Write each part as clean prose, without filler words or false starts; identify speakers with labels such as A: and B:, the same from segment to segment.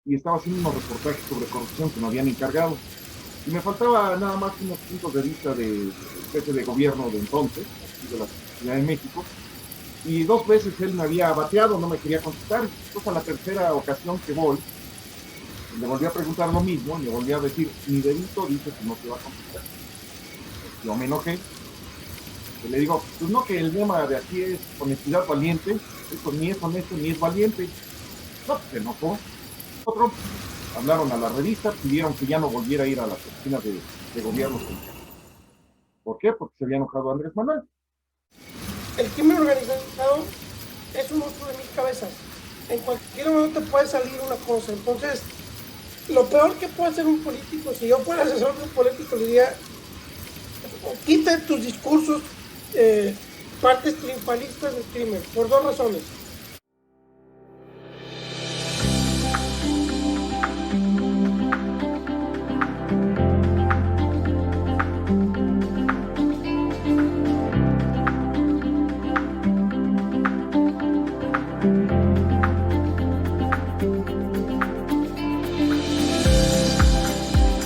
A: y estaba haciendo unos reportajes sobre corrupción que me habían encargado. Y me faltaba nada más unos puntos de vista del jefe de gobierno de entonces, aquí de la Ciudad de México, y 2 veces él me había bateado, no me quería contestar. Entonces a la tercera ocasión que voy, le volví a preguntar lo mismo, y me volví a decir, mi dedito dice que no te va a contestar. Yo me enojé, y le digo, pues no, que el lema de aquí es honestidad valiente, esto ni es honesto ni es valiente. No, pues se enojó. Otro, hablaron a la revista, pidieron que ya no volviera a ir a las oficinas de gobierno. ¿Por qué? Porque se había enojado Andrés Manuel.
B: El crimen organizado es un monstruo de 1000 cabezas. En cualquier momento te puede salir una cosa. Entonces, lo peor que puede hacer un político, si yo fuera asesor de un político, le diría, quita tus discursos, partes triunfalistas del crimen, por 2 razones.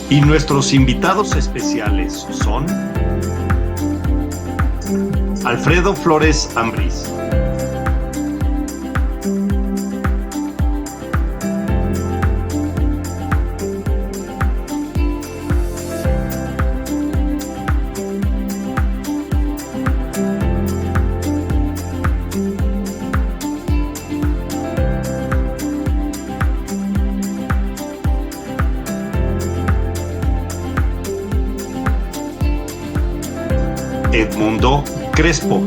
C: Y nuestros invitados especiales son Alfredo Flores Ambrís, Edmundo Crespo,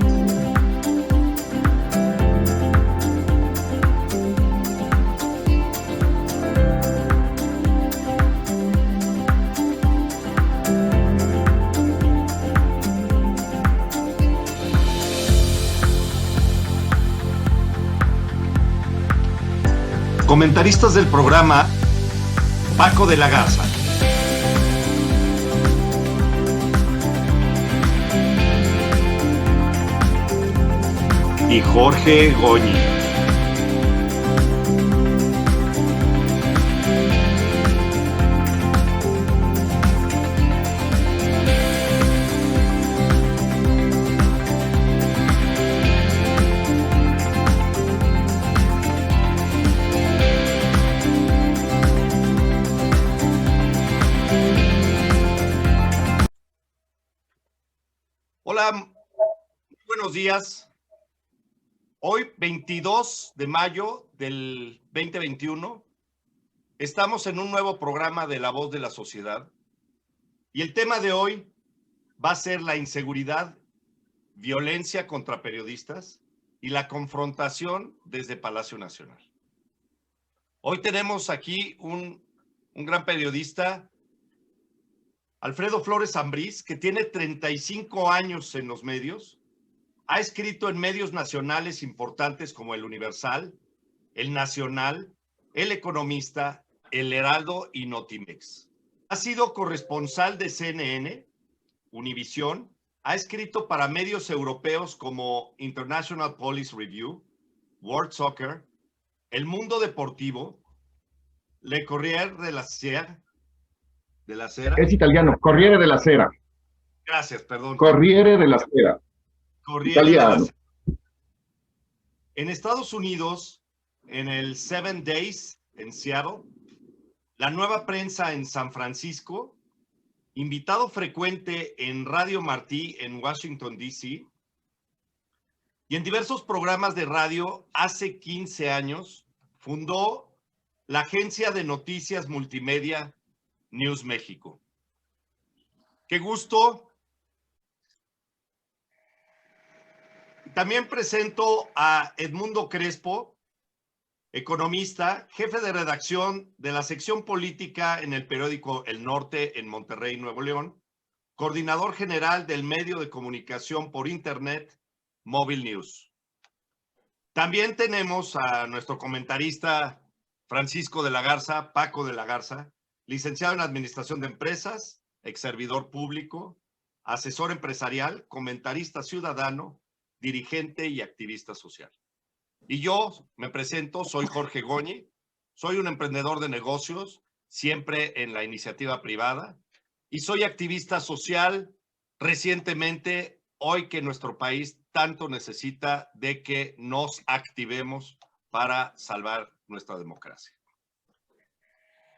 C: comentaristas del programa Paco de la Garza, y Jorge Goñi. Hola, muy buenos días. Hoy, 22 de mayo del 2021, estamos en un nuevo programa de La Voz de la Sociedad y el tema de hoy va a ser la inseguridad, violencia contra periodistas y la confrontación desde Palacio Nacional. Hoy tenemos aquí un gran periodista, Alfredo Flores Ambrís, que tiene 35 años en los medios. Ha escrito en medios nacionales importantes como El Universal, El Nacional, El Economista, El Heraldo y Notimex. Ha sido corresponsal de CNN, Univisión, ha escrito para medios europeos como International Police Review, World Soccer, El Mundo Deportivo, Le Corriere della Sera.
A: Es italiano, Corriere della Sera.
C: Gracias, perdón.
A: Corriere della Sera.
C: Corriere
A: Italiano.
C: della Sera. En Estados Unidos, en el 7 Days en Seattle, La Nueva Prensa en San Francisco, invitado frecuente en Radio Martí en Washington, D.C., y en diversos programas de radio. Hace 15 años fundó la agencia de noticias multimedia News México. Qué gusto. También presento a Edmundo Crespo, economista, jefe de redacción de la sección política en el periódico El Norte en Monterrey, Nuevo León, coordinador general del medio de comunicación por internet Móvil News. También tenemos a nuestro comentarista Francisco de la Garza, Paco de la Garza, licenciado en Administración de Empresas, ex servidor público, asesor empresarial, comentarista ciudadano, dirigente y activista social. Y yo me presento, soy Jorge Goñi, Soy un emprendedor de negocios, siempre en la iniciativa privada, y soy activista social recientemente, hoy que nuestro país tanto necesita de que nos activemos para salvar nuestra democracia.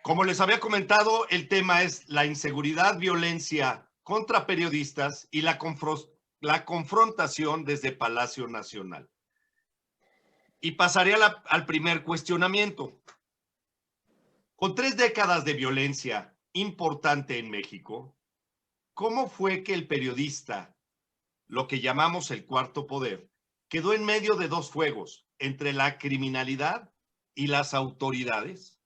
C: Como les había comentado, el tema es la inseguridad, violencia contra periodistas y la confrontación desde Palacio Nacional. Y pasaré al primer cuestionamiento. Con 3 décadas de violencia importante en México, ¿cómo fue que el periodista, lo que llamamos el cuarto poder, quedó en medio de 2 fuegos, entre la criminalidad y las autoridades?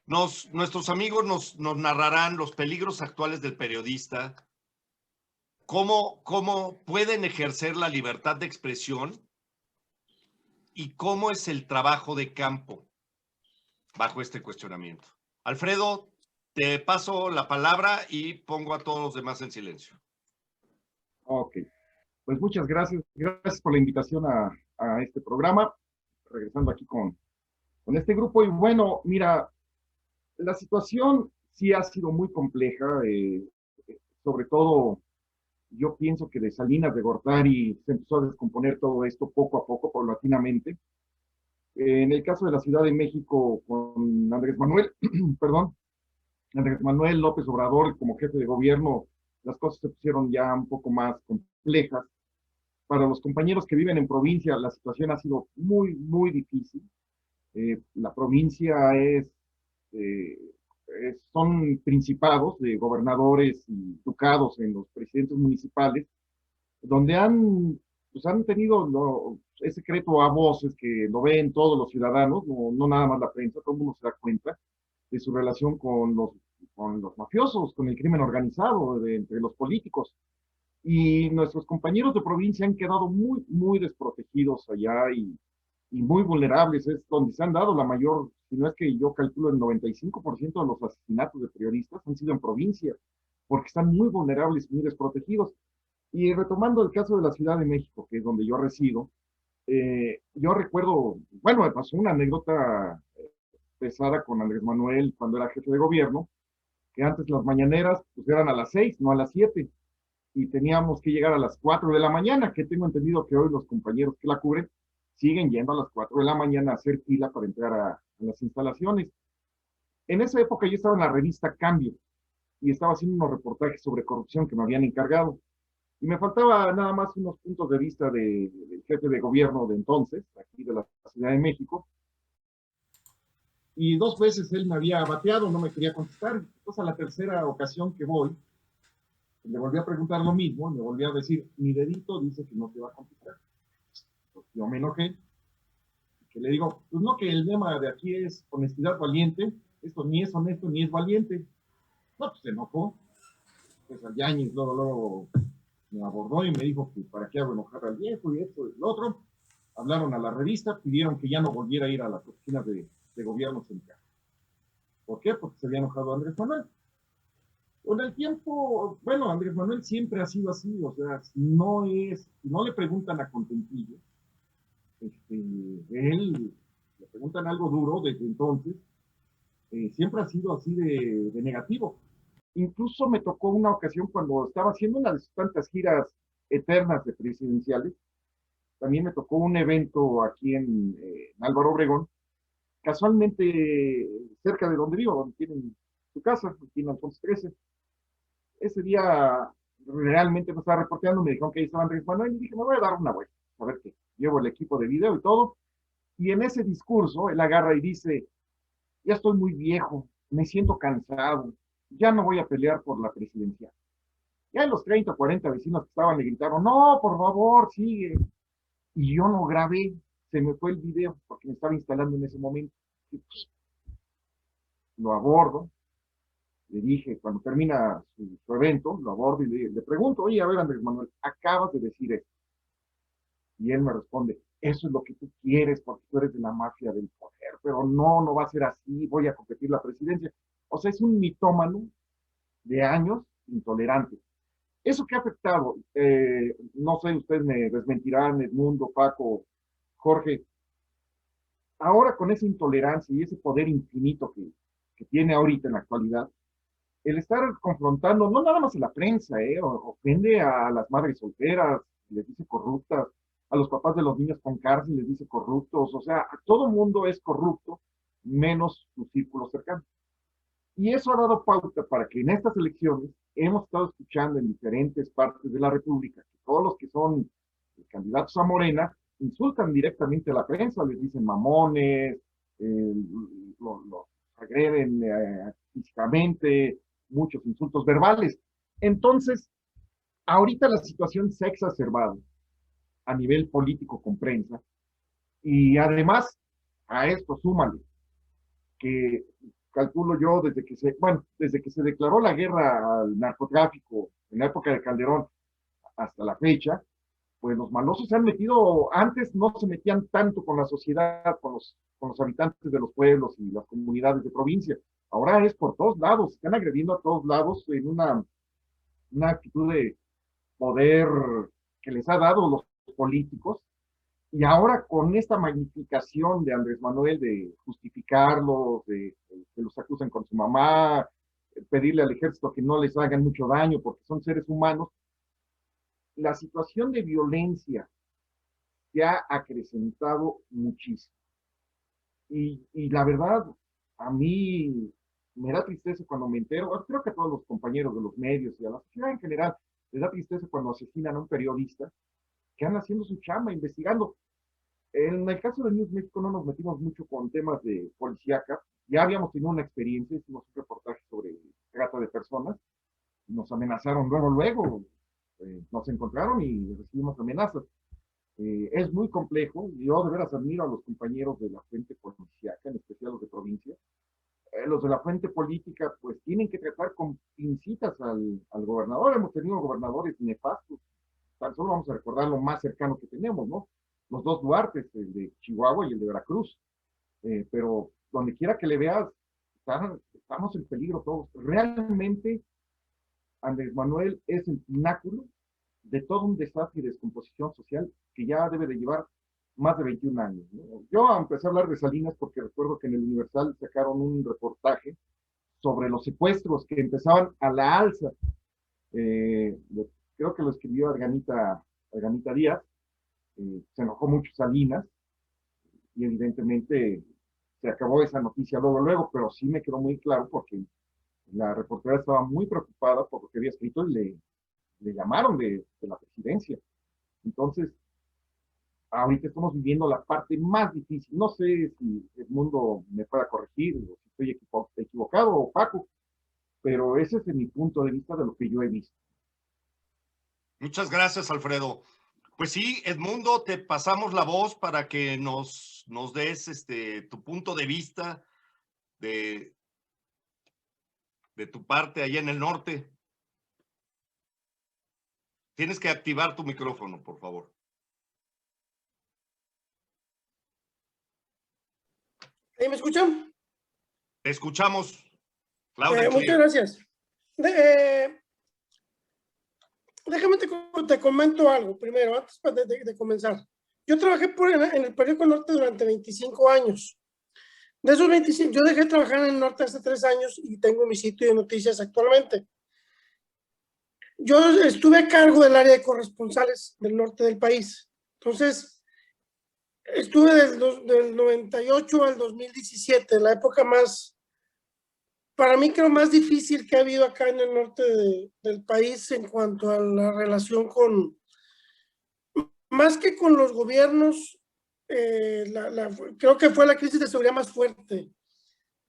C: Nuestros amigos nos narrarán los peligros actuales del periodista, cómo pueden ejercer la libertad de expresión y cómo es el trabajo de campo bajo este cuestionamiento. Alfredo, te paso la palabra y pongo a todos los demás en silencio.
A: Ok, pues muchas gracias. Gracias por la invitación a este programa. Regresando aquí con este grupo. Y bueno, mira, la situación sí ha sido muy compleja. Sobre todo, yo pienso que de Salinas de Gortari se empezó a descomponer todo esto poco a poco, paulatinamente. En el caso de la Ciudad de México, con Andrés Manuel, perdón, Andrés Manuel López Obrador como jefe de gobierno, las cosas se pusieron ya un poco más complejas. Para los compañeros que viven en provincia, la situación ha sido muy, muy difícil. La provincia son principados de gobernadores y ducados en los presidentes municipales, donde han tenido ese secreto a voces que lo ven todos los ciudadanos, no nada más la prensa, todo el mundo se da cuenta de su relación con los mafiosos, con el crimen organizado, entre los políticos. Y nuestros compañeros de provincia han quedado muy, muy desprotegidos allá y muy vulnerables. Es donde se han dado la mayor, si no es que yo calculo el 95% de los asesinatos de periodistas han sido en provincia, porque están muy vulnerables, muy desprotegidos. Y retomando el caso de la Ciudad de México, que es donde yo resido, yo recuerdo, bueno, me pasó una anécdota pesada con Andrés Manuel cuando era jefe de gobierno, que antes las mañaneras pues eran a las 6, no a las 7, y teníamos que llegar a las 4 de la mañana, que tengo entendido que hoy los compañeros que la cubren siguen yendo a las 4 de la mañana a hacer fila para entrar a las instalaciones. En esa época yo estaba en la revista Cambio y estaba haciendo unos reportajes sobre corrupción que me habían encargado. Y me faltaba nada más unos puntos de vista del jefe de gobierno de entonces, aquí de la Ciudad de México. Y 2 veces él me había bateado, no me quería contestar. Entonces, a la tercera ocasión que voy, le volví a preguntar lo mismo, y me volví a decir, mi dedito dice que no te va a contestar. Entonces, yo me enojé, que le digo, pues no, que el lema de aquí es honestidad valiente, esto ni es honesto ni es valiente. No, pues se enojó. Pues al Yáñez luego me abordó y me dijo que para qué hago enojar al viejo y esto y lo otro. Hablaron a la revista, pidieron que ya no volviera a ir a las oficinas de gobierno central. ¿Por qué? Porque se había enojado Andrés Manuel. Con el tiempo, bueno, Andrés Manuel siempre ha sido así, o sea, no le preguntan a Contentillo, él le preguntan algo duro desde entonces, siempre ha sido así de negativo. Incluso me tocó una ocasión cuando estaba haciendo una de sus tantas giras eternas de presidenciales, también me tocó un evento aquí en Álvaro Obregón, casualmente cerca de donde vivo, donde tienen su casa, aquí en Alfonso 13. Ese día realmente me estaba reporteando, me dijeron que ahí estaba Andrés Manuel y dije, me voy a dar una vuelta, a ver qué. Llevo el equipo de video y todo, y en ese discurso él agarra y dice, ya estoy muy viejo, me siento cansado, ya no voy a pelear por la presidencia. Ya los 30 o 40 vecinos que estaban le gritaron, no, por favor, sigue. Y yo no grabé, se me fue el video porque me estaba instalando en ese momento. Y pues, lo abordo, le dije, cuando termina su evento, lo abordo y le pregunto, oye, a ver, Andrés Manuel, acabas de decir esto. Y él me responde, eso es lo que tú quieres porque tú eres de la mafia del poder, pero no va a ser así, voy a competir la presidencia. O sea, es un mitómano de años intolerante. ¿Eso qué ha afectado? No sé, ustedes me desmentirán, Edmundo, Paco, Jorge. ahora con esa intolerancia y ese poder infinito que tiene ahorita en la actualidad, el estar confrontando, no nada más a la prensa, ofende a las madres solteras, les dice corruptas, a los papás de los niños con cárcel les dice corruptos, o sea, a todo mundo es corrupto, menos su círculo cercano. Y eso ha dado pauta para que en estas elecciones hemos estado escuchando en diferentes partes de la República que todos los que son candidatos a Morena insultan directamente a la prensa, les dicen mamones, los agreden físicamente, muchos insultos verbales. Entonces, ahorita la situación se ha exacerbado a nivel político con prensa y además a esto súmale que calculo yo desde que se declaró la guerra al narcotráfico en la época de Calderón hasta la fecha, pues los malosos se han metido, antes no se metían tanto con la sociedad, con los habitantes de los pueblos y las comunidades de provincia. Ahora es por todos lados, están agrediendo a todos lados en una actitud de poder que les ha dado los políticos. Y ahora con esta magnificación de Andrés Manuel de justificarlos, de que los acusan con su mamá, pedirle al ejército que no les hagan mucho daño porque son seres humanos, la situación de violencia se ha acrecentado muchísimo. Y la verdad, a mí me da tristeza cuando me entero, creo que a todos los compañeros de los medios y a la sociedad en general, les da tristeza cuando asesinan a un periodista que anda haciendo su chamba, investigando. En el caso de News México no nos metimos mucho con temas de policíaca, ya habíamos tenido una experiencia, hicimos un reportaje sobre trata de personas, nos amenazaron luego, nos encontraron y recibimos amenazas. Es muy complejo, yo de veras admiro a los compañeros de la fuente policíaca, en especial los de provincia. Los de la fuente política pues tienen que tratar con pincitas al gobernador, hemos tenido gobernadores nefastos, tan solo vamos a recordar lo más cercano que tenemos, ¿no? Los dos Duartes, el de Chihuahua y el de Veracruz, pero donde quiera que le veas, estamos en peligro todos. Realmente Andrés Manuel es el pináculo de todo un desastre y descomposición social que ya debe de llevar más de 21 años, ¿no? Yo empecé a hablar de Salinas porque recuerdo que en el Universal sacaron un reportaje sobre los secuestros que empezaban a la alza. Eh, Creo que lo escribió Arganita Díaz. Se enojó mucho Salinas y evidentemente se acabó esa noticia luego, pero sí me quedó muy claro porque la reportera estaba muy preocupada por lo que había escrito y le llamaron de la presidencia. Entonces, ahorita estamos viviendo la parte más difícil. No sé si el mundo me pueda corregir o si estoy equivocado o Paco, pero ese es mi punto de vista de lo que yo he visto.
C: Muchas gracias, Alfredo. Pues sí, Edmundo, te pasamos la voz para que nos des tu punto de vista de tu parte allá en el norte. Tienes que activar tu micrófono, por favor.
B: ¿Ahí me escuchan?
C: Te escuchamos,
B: muchas gracias. Déjame te comento algo primero, antes de comenzar. Yo trabajé en el periódico Norte durante 25 años. De esos 25, yo dejé de trabajar en el Norte hace 3 años y tengo mi sitio de noticias actualmente. Yo estuve a cargo del área de corresponsales del norte del país. Entonces, estuve del 98 al 2017, la época más, para mí creo más difícil que ha habido acá en el norte del país en cuanto a la relación con, más que con los gobiernos, creo que fue la crisis de seguridad más fuerte.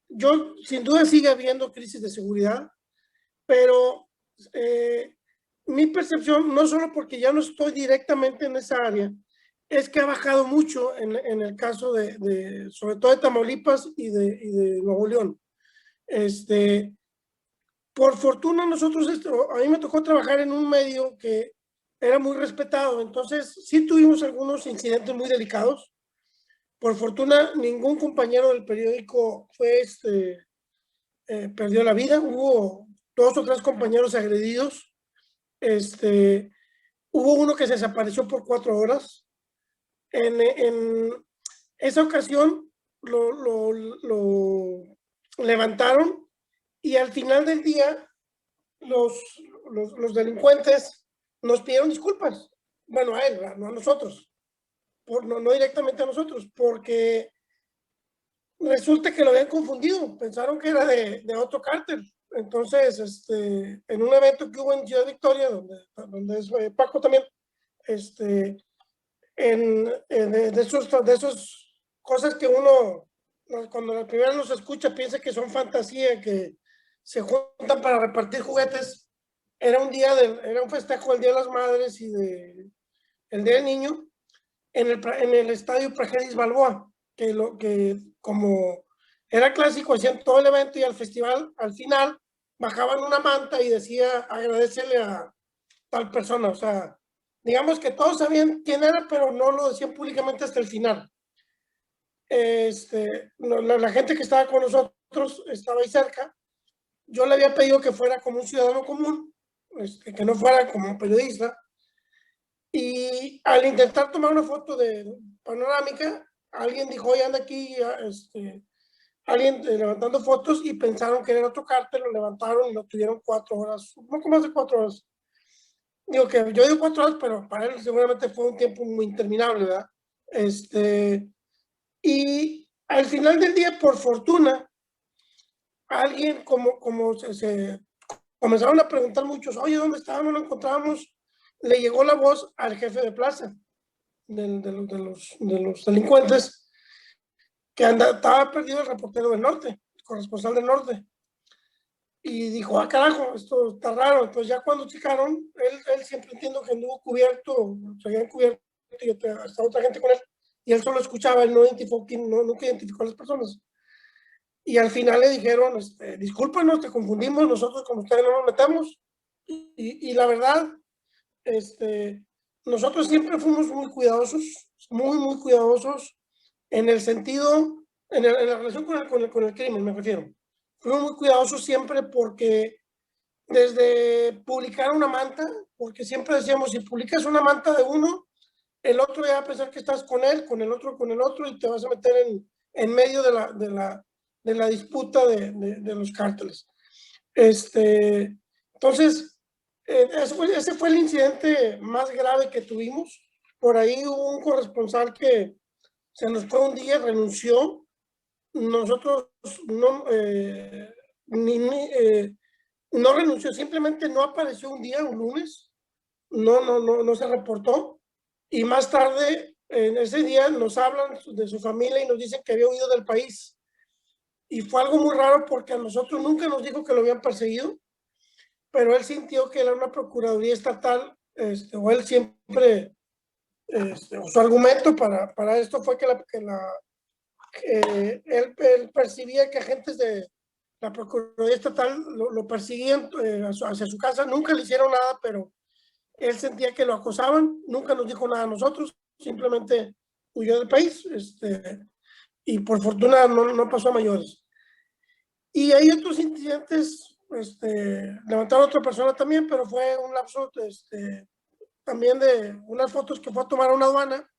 B: Yo, sin duda, sigue habiendo crisis de seguridad, pero mi percepción, no solo porque ya no estoy directamente en esa área, es que ha bajado mucho en el caso sobre todo de Tamaulipas y de Nuevo León. Por fortuna nosotros, a mí me tocó trabajar en un medio que era muy respetado, entonces sí tuvimos algunos incidentes muy delicados. Por fortuna ningún compañero del periódico perdió la vida, hubo 2 o 3 compañeros agredidos, hubo uno que se desapareció por 4 horas. En esa ocasión lo levantaron y al final del día los delincuentes nos pidieron disculpas. Bueno, a él, no a nosotros, no directamente a nosotros, porque resulta que lo habían confundido, pensaron que era de otro cártel. Entonces, en un evento que hubo en Ciudad Victoria, donde es Paco también, de esos cosas que uno, cuando la primera nos escucha, piensa que son fantasía, que se juntan para repartir juguetes. Era un festejo del Día de las Madres y el Día del Niño en el estadio Praxedis Balboa, que como era clásico, hacían todo el evento y al festival, al final, bajaban una manta y decía, agradecele a tal persona. O sea, digamos que todos sabían quién era, pero no lo decían públicamente hasta el final. La gente que estaba con nosotros estaba ahí cerca. Yo le había pedido que fuera como un ciudadano común, que no fuera como un periodista. Y al intentar tomar una foto de panorámica, alguien dijo, oye, anda aquí, alguien levantando fotos, y pensaron que era otro cártel, lo levantaron y lo tuvieron 4 horas, un poco más de 4 horas. Digo que yo digo 4 horas, pero para él seguramente fue un tiempo muy interminable, ¿verdad? Y al final del día, por fortuna, alguien como se comenzaron a preguntar muchos, oye, ¿dónde estábamos? No lo encontrábamos. Le llegó la voz al jefe de plaza de los delincuentes, que estaba perdido el reportero del norte, el corresponsal del norte. Y dijo, ah, carajo, esto está raro. Entonces ya cuando checaron, él siempre entiendo que anduvo cubierto, se habían cubierto y hasta otra gente con él, y él solo escuchaba, él nunca identificó a las personas. Y al final le dijeron, discúlpanos, te confundimos, nosotros con ustedes no nos metemos. Y la verdad, nosotros siempre fuimos muy cuidadosos, muy cuidadosos en el sentido, en la relación con el crimen, me refiero. Fuimos muy cuidadosos siempre porque desde publicar una manta, porque siempre decíamos, si publicas una manta de uno, el otro ya va a pensar que estás con él, con el otro, y te vas a meter en medio de la disputa de los cárteles. Entonces, ese fue el incidente más grave que tuvimos. Por ahí hubo un corresponsal que se nos fue un día, renunció. Nosotros no renunció, simplemente no apareció un día, un lunes, no se reportó. Y más tarde, en ese día, nos hablan de su familia y nos dicen que había huido del país. Y fue algo muy raro porque a nosotros nunca nos dijo que lo habían perseguido, pero él sintió que era una procuraduría estatal, o él siempre, o su argumento para esto fue que él percibía que agentes de la Procuraduría Estatal lo perseguían hacia su casa. Nunca le hicieron nada, pero él sentía que lo acosaban. Nunca nos dijo nada a nosotros, simplemente huyó del país, y por fortuna no pasó a mayores. Y hay otros incidentes, levantaron a otra persona también, pero fue un lapso también de unas fotos que fue a tomar a una aduana,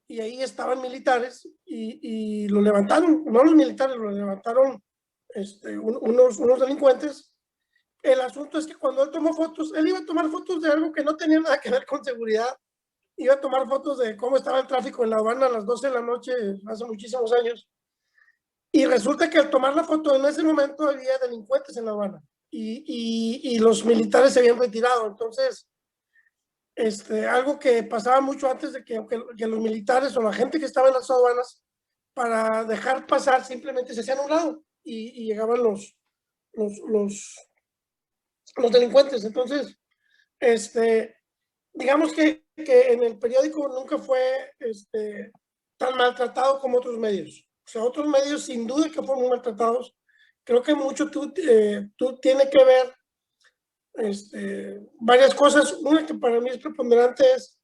B: y ahí estaban militares y lo levantaron, no los militares, lo levantaron unos delincuentes. El asunto es que cuando él tomó fotos, él iba a tomar fotos de algo que no tenía nada que ver con seguridad. Iba a tomar fotos de cómo estaba el tráfico en La Habana a las 12 de la noche hace muchísimos años. Y resulta que al tomar la foto, en ese momento había delincuentes en La Habana y los militares se habían retirado. Entonces, algo que pasaba mucho antes de que los militares o la gente que estaba en las aduanas, para dejar pasar, simplemente se hacían a un lado y llegaban los delincuentes. Entonces, digamos que en el periódico nunca fue tan maltratado como otros medios. O sea, otros medios sin duda que fueron muy maltratados. Creo que mucho tú tiene que ver varias cosas. Una que para mí es preponderante es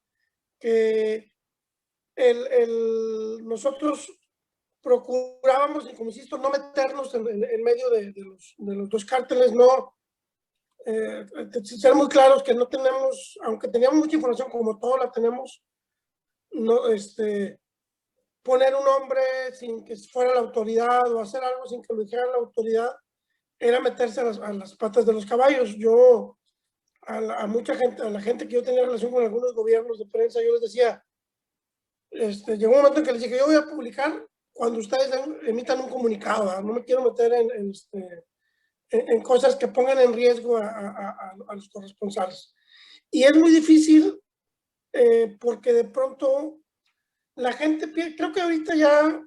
B: que nosotros procurábamos, y como insisto, no meternos en medio de los dos cárteles, no ser muy claros que no tenemos, aunque teníamos mucha información como todos la tenemos, no, poner un nombre sin que fuera la autoridad o hacer algo sin que lo dijera la autoridad era meterse a las patas de los caballos. Yo, a mucha gente, a la gente que yo tenía relación con algunos gobiernos de prensa, yo les decía, llegó un momento en que les dije, yo voy a publicar cuando ustedes emitan un comunicado, ¿verdad? No me quiero meter en cosas que pongan en riesgo a los corresponsales. Y es muy difícil porque de pronto la gente, creo que ahorita ya,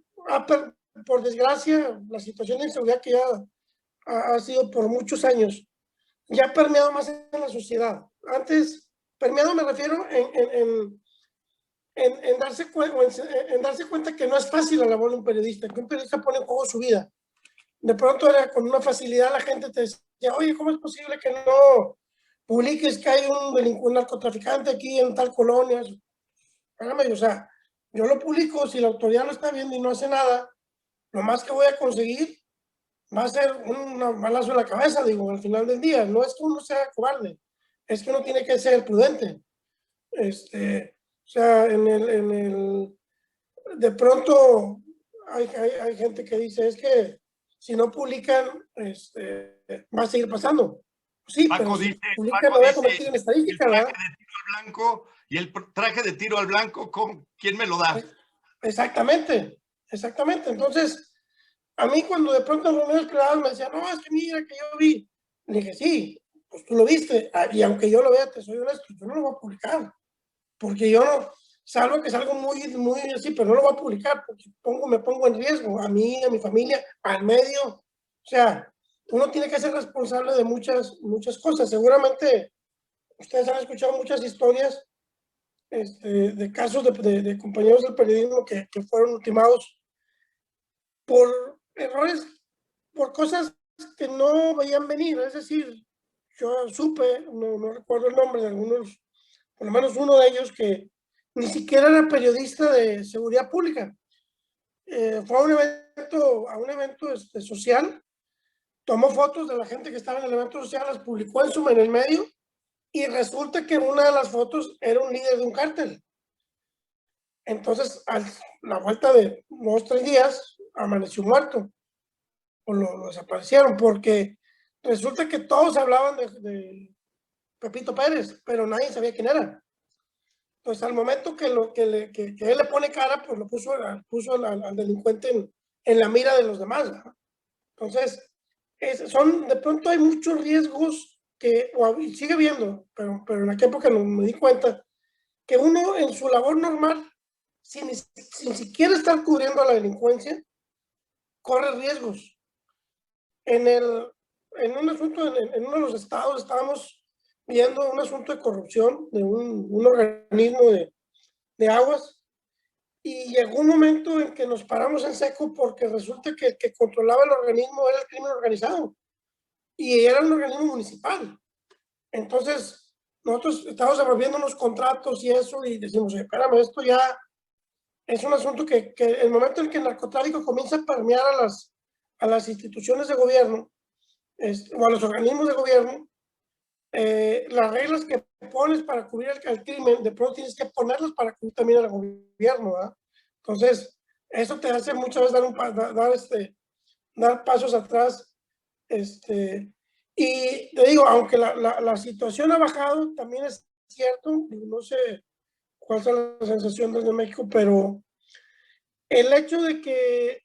B: por desgracia, la situación de inseguridad que ya ha sido por muchos años, ya ha permeado más en la sociedad. Antes, permeado me refiero en darse cuenta que no es fácil la labor de un periodista, que un periodista pone en juego su vida. De pronto era con una facilidad la gente te decía, oye, ¿cómo es posible que no publiques que hay un narcotraficante aquí en tal colonia? Espérame, o sea, yo lo publico, si la autoridad lo está viendo y no hace nada, lo más que voy a conseguir va a ser un balazo en la cabeza, digo, al final del día. No es que uno sea cobarde, es que uno tiene que ser prudente. O sea, de pronto hay gente que dice, es que si no publican, va a seguir pasando. Sí,
C: Paco
B: pero si
C: dice,
B: publican,
C: Paco
B: lo voy a
C: dice,
B: convertir en estadística,
C: el traje
B: ¿verdad?
C: de tiro al blanco y el traje de tiro al blanco, ¿quién me lo da?
B: Exactamente, exactamente. Entonces, a mí cuando de pronto en reuniones privadas me decían, no, es que mira, que yo vi. Le dije, sí, pues tú lo viste. Y aunque yo lo vea, te soy honesto, yo no lo voy a publicar. Porque yo no, salvo que es algo muy, muy así, pero no lo voy a publicar porque me pongo en riesgo a mí, a mi familia, al medio. O sea, uno tiene que ser responsable de muchas cosas. Seguramente ustedes han escuchado muchas historias de casos de compañeros del periodismo que fueron ultimados por errores, por cosas que no veían venir. Es decir, yo supe, no recuerdo el nombre de algunos, por lo menos uno de ellos, que ni siquiera era periodista de seguridad pública. Fue a un evento social, tomó fotos de la gente que estaba en el evento social, las publicó en el medio, y resulta que una de las fotos era un líder de un cártel. Entonces, a la vuelta de 2-3 días, amaneció muerto, o lo desaparecieron, porque resulta que todos hablaban de Pepito Pérez, pero nadie sabía quién era. Pues al momento que él le pone cara, pues lo puso al delincuente en la mira de los demás, ¿verdad? Entonces, de pronto hay muchos riesgos que sigue viendo, pero en aquella época no me di cuenta que uno en su labor normal, sin siquiera estar cubriendo a la delincuencia, corre riesgos. En un asunto, en uno de los estados, estábamos viendo un asunto de corrupción de un organismo de aguas, y llegó un momento en que nos paramos en seco porque resulta que el que controlaba el organismo era el crimen organizado y era un organismo municipal. Entonces, nosotros estábamos viendo unos contratos y eso, y decimos, espérame, esto ya es un asunto que el momento en que el narcotráfico comienza a permear a las instituciones de gobierno o a los organismos de gobierno, las reglas que pones para cubrir el crimen, de pronto tienes que ponerlas para cubrir también al gobierno, ¿verdad? Entonces, eso te hace muchas veces dar pasos atrás. Y te digo, aunque la situación ha bajado, también es cierto, no sé cuál es la sensación desde México, pero el hecho de que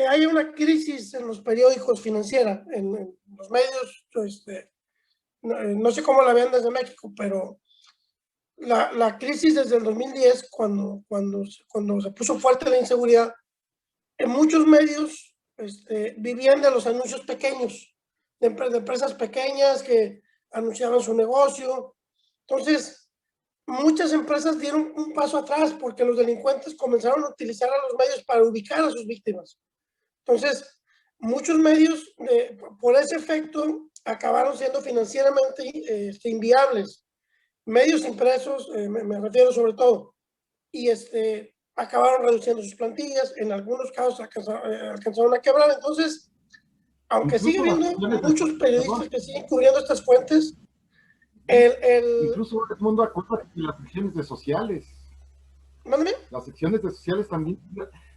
B: haya una crisis en los periódicos financiera, en los medios, no sé cómo la vean desde México, pero la crisis desde el 2010, cuando se puso fuerte la inseguridad, en muchos medios vivían de los anuncios pequeños, de empresas pequeñas que anunciaban su negocio. Entonces, muchas empresas dieron un paso atrás porque los delincuentes comenzaron a utilizar a los medios para ubicar a sus víctimas. Entonces, muchos medios, por ese efecto, acabaron siendo financieramente inviables. Medios impresos, me refiero sobre todo, y acabaron reduciendo sus plantillas, en algunos casos alcanzaron a quebrar. Entonces, aunque sigue
A: Incluso las
B: habiendo
A: acciones de,
B: muchos periodistas
A: perdón,
B: que siguen cubriendo estas fuentes,
A: incluso el mundo acuerda que las acciones de sociales.
B: Mándame.
A: Las secciones de sociales también,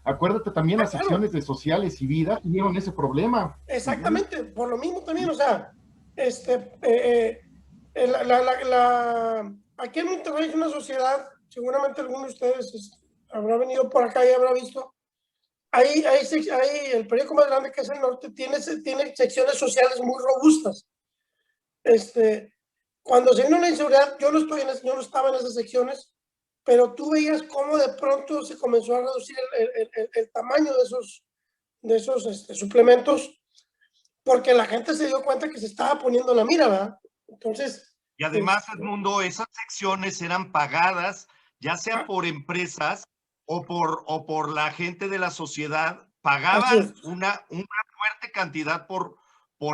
A: acuérdate también las
B: Claro,
A: secciones de sociales y vida tuvieron ese problema.
B: exactamente, por lo mismo también, o sea, aquí en Monterrey es una sociedad, seguramente alguno de ustedes habrá venido por acá y habrá visto, el periódico más grande que es el Norte tiene secciones sociales muy robustas. Cuando se vino la inseguridad, yo no estaba en esas secciones, pero tú veías cómo de pronto se comenzó a reducir el tamaño de esos suplementos, porque la gente se dio cuenta que se estaba poniendo la mira, ¿verdad? Entonces,
C: Y además, Edmundo, esas secciones eran pagadas, ya sea por empresas o por la gente de la sociedad,
B: así es,
C: pagaban una fuerte cantidad por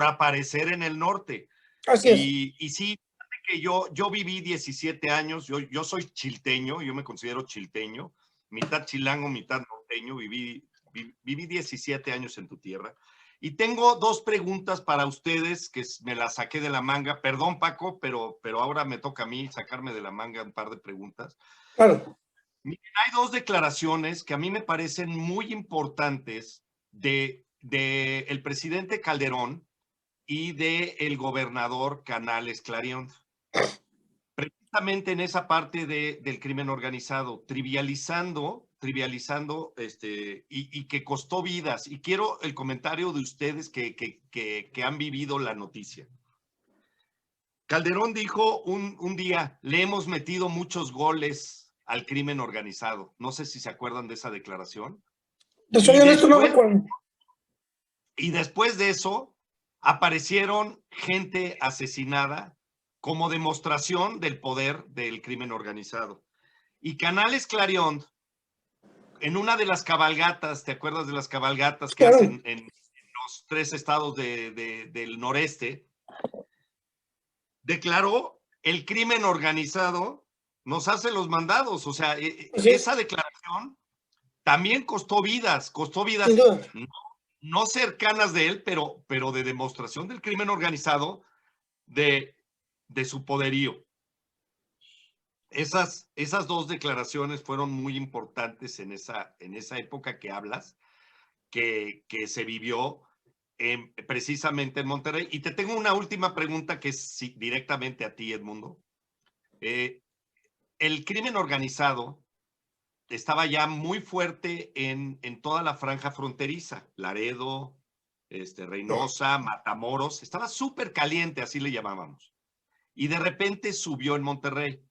C: aparecer en el norte.
B: así es.
C: Y sí, que yo viví 17 años, yo soy chilteño, yo me considero chilteño, mitad chilango, mitad norteño, viví 17 años en tu tierra. Y tengo dos preguntas para ustedes que me las saqué de la manga. Perdón, Paco, pero ahora me toca a mí sacarme de la manga un par de preguntas.
B: Claro.
C: Miren, hay dos declaraciones que a mí me parecen muy importantes de el presidente Calderón y del gobernador Canales Clarion. Precisamente en esa parte del crimen organizado, trivializando y que costó vidas. Y quiero el comentario de ustedes que han vivido la noticia. Calderón dijo un día, le hemos metido muchos goles al crimen organizado. No sé si se acuerdan de esa declaración.
B: Te soy honesto, no recuerdo.
C: Y después de eso, aparecieron gente asesinada como demostración del poder del crimen organizado. Y Canales Clarion, en una de las cabalgatas, ¿te acuerdas de las cabalgatas que hacen en los 3 estados del noreste? Declaró el crimen organizado nos hace los mandados. O sea, esa declaración también costó vidas
B: sin duda.
C: no cercanas de él, pero de demostración del crimen organizado, de su poderío. Esas dos declaraciones fueron muy importantes en esa época que hablas, que se vivió precisamente en Monterrey. Y te tengo una última pregunta que es directamente a ti, Edmundo. El crimen organizado estaba ya muy fuerte en toda la franja fronteriza, Laredo, Reynosa, Matamoros, estaba súper caliente, así le llamábamos. Y de repente subió en Monterrey.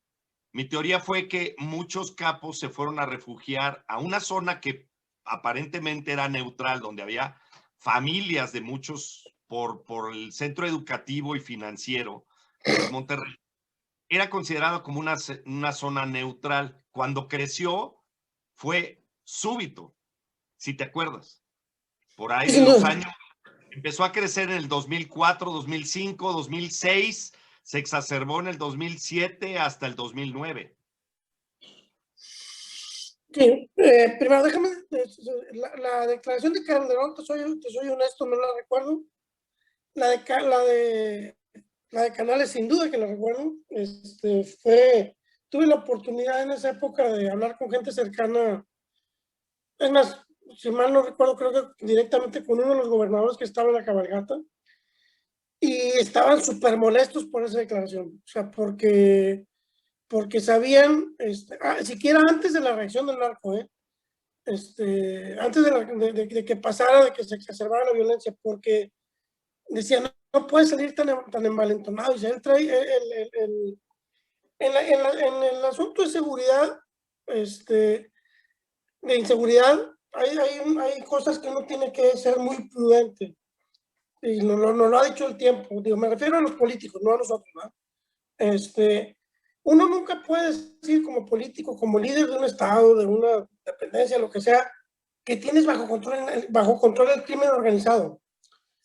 C: Mi teoría fue que muchos capos se fueron a refugiar a una zona que aparentemente era neutral, donde había familias de muchos por el centro educativo y financiero, que es Monterrey. Era considerado como una zona neutral. Cuando creció, fue súbito, si te acuerdas. Por ahí de los años, empezó a crecer en el 2004, 2005, 2006, se exacerbó en el 2007 hasta el 2009.
B: Sí, primero déjame, la declaración de Calderón, te soy honesto, no la recuerdo. La de Canales, sin duda que la recuerdo. Tuve la oportunidad en esa época de hablar con gente cercana. Es más, si mal no recuerdo, creo que directamente con uno de los gobernadores que estaba en la cabalgata. Y estaban súper molestos por esa declaración. O sea, porque sabían, siquiera antes de la reacción del narco, antes de que pasara, de que se exacerbara la violencia, porque decían, no puede salir tan envalentonado. Y él trae en el asunto de seguridad, de inseguridad, hay cosas que uno tiene que ser muy prudente. Y no lo ha dicho el tiempo. Digo, me refiero a los políticos, no a nosotros, ¿no? Uno nunca puede decir como político, como líder de un estado, de una dependencia, lo que sea, que tienes bajo control el crimen organizado.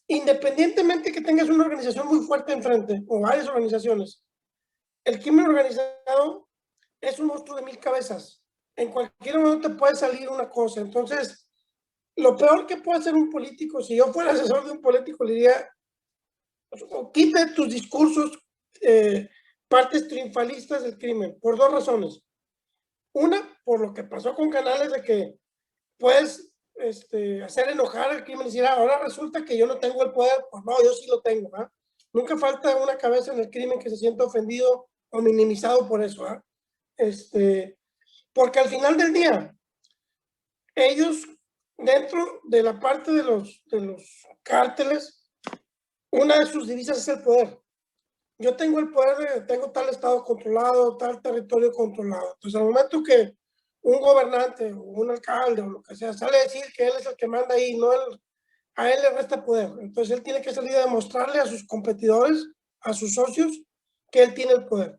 B: Independientemente que tengas una organización muy fuerte enfrente, o varias organizaciones, el crimen organizado es un monstruo de 1000 cabezas. En cualquier momento te puede salir una cosa. Entonces, lo peor que puede hacer un político, si yo fuera asesor de un político, le diría, quite tus discursos, partes triunfalistas del crimen, por dos razones. Una, por lo que pasó con Canales, de que puedes hacer enojar al crimen y decir, ahora resulta que yo no tengo el poder. Pues no, yo sí lo tengo. ¿Ah? Nunca falta una cabeza en el crimen que se sienta ofendido o minimizado por eso. ¿Ah? Porque al final del día, ellos, dentro de la parte de los cárteles, una de sus divisas es el poder. Yo tengo el poder, tengo tal estado controlado, tal territorio controlado. Entonces, al momento que un gobernante o un alcalde o lo que sea sale a decir que él es el que manda ahí, no él, a él le resta poder. Entonces, él tiene que salir a demostrarle a sus competidores, a sus socios, que él tiene el poder.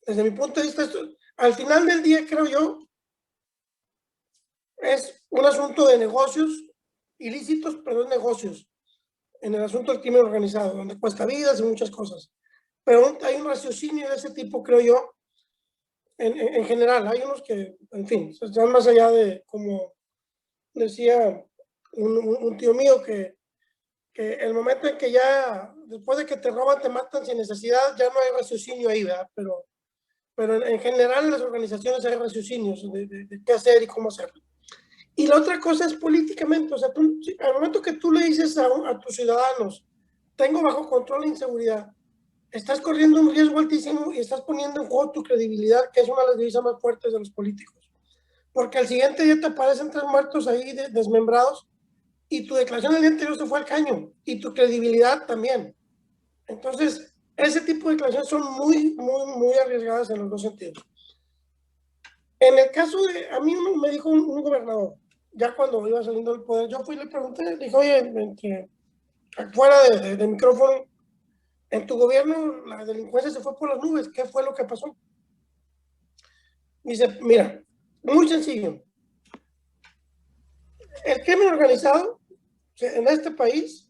B: Desde mi punto de vista, esto, al final del día, creo yo, es un asunto de negocios ilícitos, pero es negocios en el asunto del crimen organizado, donde cuesta vidas y muchas cosas. Pero hay un raciocinio de ese tipo, creo yo, en general. Hay unos que, en fin, están más allá de, como decía un tío mío, que el momento en que ya, después de que te roban, te matan sin necesidad, ya no hay raciocinio ahí, ¿verdad? Pero en general en las organizaciones hay raciocinios de qué hacer y cómo hacerlo. Y la otra cosa es políticamente, o sea, tú, al momento que tú le dices a tus ciudadanos, tengo bajo control la inseguridad, estás corriendo un riesgo altísimo y estás poniendo en juego tu credibilidad, que es una de las divisas más fuertes de los políticos. Porque al siguiente día te aparecen 3 muertos ahí desmembrados y tu declaración del día anterior se fue al caño y tu credibilidad también. Entonces, ese tipo de declaraciones son muy arriesgadas en los dos sentidos. En el caso de, a mí me dijo un gobernador, ya cuando iba saliendo del poder, yo fui y le pregunté, le dije, oye, fuera de micrófono, en tu gobierno la delincuencia se fue por las nubes, ¿qué fue lo que pasó? Dice, mira, muy sencillo, el crimen organizado en este país,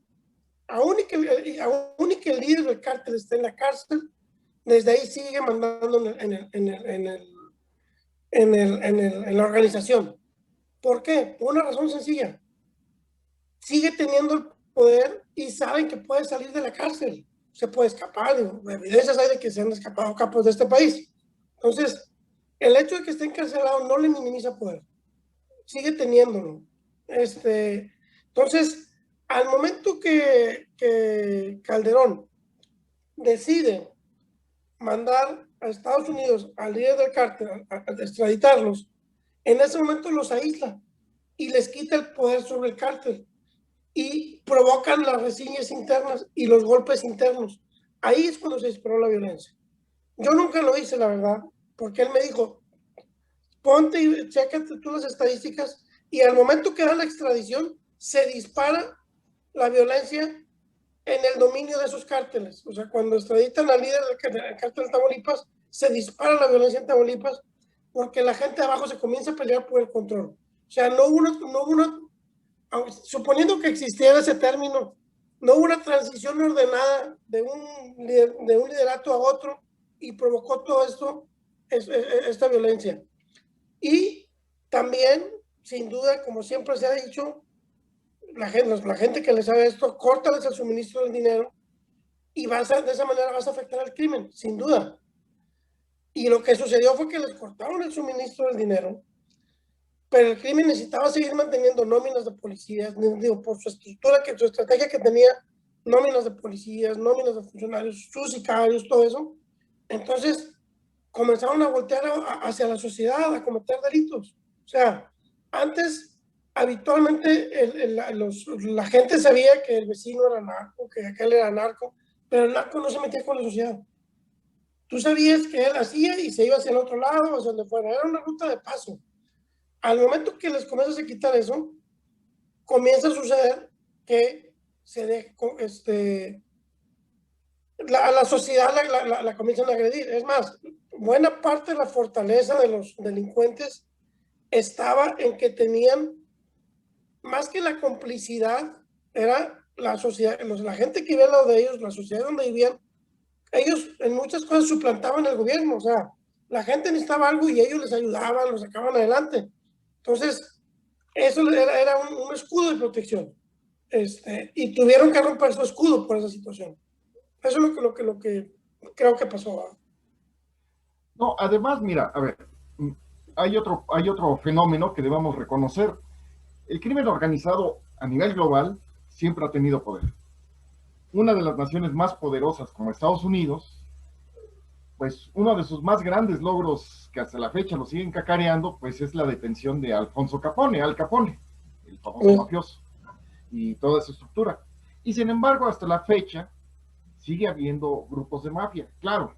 B: aún y que el líder del cártel esté en la cárcel, desde ahí sigue mandando en la organización. ¿Por qué? Por una razón sencilla. Sigue teniendo el poder y saben que puede salir de la cárcel. Se puede escapar. Evidencias hay de que se han escapado capos de este país. Entonces, el hecho de que esté encarcelado no le minimiza poder. Sigue teniéndolo. Entonces, al momento que Calderón decide mandar a Estados Unidos al líder del cártel a extraditarlos, en ese momento los aísla y les quita el poder sobre el cártel y provocan las reseñas internas y los golpes internos. Ahí es cuando se disparó la violencia. Yo nunca lo hice, la verdad, porque él me dijo, ponte y chécate tú las estadísticas, y al momento que da la extradición, se dispara la violencia en el dominio de esos cárteles. O sea, cuando extraditan al líder del cártel de Tamaulipas, se dispara la violencia en Tamaulipas porque la gente de abajo se comienza a pelear por el control. O sea, no hubo una suponiendo que existiera ese término, no hubo una transición ordenada de un liderato a otro y provocó todo esto, esta violencia. Y también, sin duda, como siempre se ha dicho, la gente que le sabe esto, córtales el suministro del dinero y de esa manera vas a afectar al crimen, sin duda. Y lo que sucedió fue que les cortaron el suministro del dinero, pero el crimen necesitaba seguir manteniendo nóminas de policías, digo, por su estructura, su estrategia que tenía, nóminas de policías, nóminas de funcionarios, sus sicarios, todo eso. Entonces, comenzaron a voltear hacia la sociedad, a cometer delitos. O sea, antes, habitualmente, la gente sabía que el vecino era narco, que aquel era narco, pero el narco no se metía con la sociedad. Tú sabías que él hacía y se iba hacia el otro lado, hacia donde fuera. Era una ruta de paso. Al momento que les comienzas a quitar eso, comienza a suceder que a la sociedad la comienzan a agredir. Es más, buena parte de la fortaleza de los delincuentes estaba en que tenían, más que la complicidad, era la sociedad, la gente que vivía al lado de ellos, la sociedad donde vivían, ellos en muchas cosas suplantaban el gobierno. O sea, la gente necesitaba algo y ellos les ayudaban, los sacaban adelante. Entonces, eso era un escudo de protección. Y tuvieron que romper su escudo por esa situación. Eso es lo que creo que pasó.
A: No, además, mira, a ver, hay otro fenómeno que debemos reconocer. El crimen organizado a nivel global siempre ha tenido poder. Una de las naciones más poderosas como Estados Unidos, pues uno de sus más grandes logros que hasta la fecha lo siguen cacareando, pues es la detención de Alfonso Capone, Al Capone, el famoso mafioso, y toda esa estructura. Y sin embargo, hasta la fecha sigue habiendo grupos de mafia. Claro,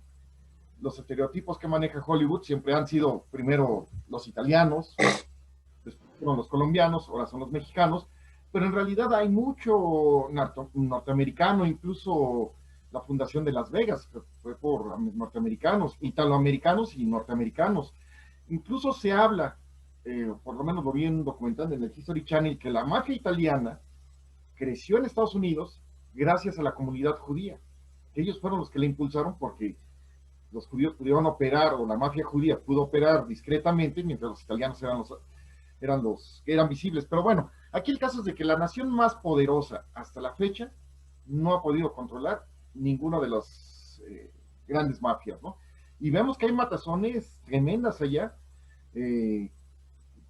A: los estereotipos que maneja Hollywood siempre han sido primero los italianos, después fueron los colombianos, ahora son los mexicanos, pero en realidad hay mucho norteamericano, incluso la fundación de Las Vegas fue por norteamericanos, italoamericanos y norteamericanos. Incluso se habla, por lo menos lo vi en un documental en el History Channel, que la mafia italiana creció en Estados Unidos gracias a la comunidad judía. Ellos fueron los que la impulsaron porque los judíos pudieron operar, o la mafia judía pudo operar discretamente, mientras los italianos eran los que eran visibles. Pero bueno, aquí el caso es de que la nación más poderosa hasta la fecha no ha podido controlar ninguna de las grandes mafias, ¿no? Y vemos que hay matazones tremendas allá,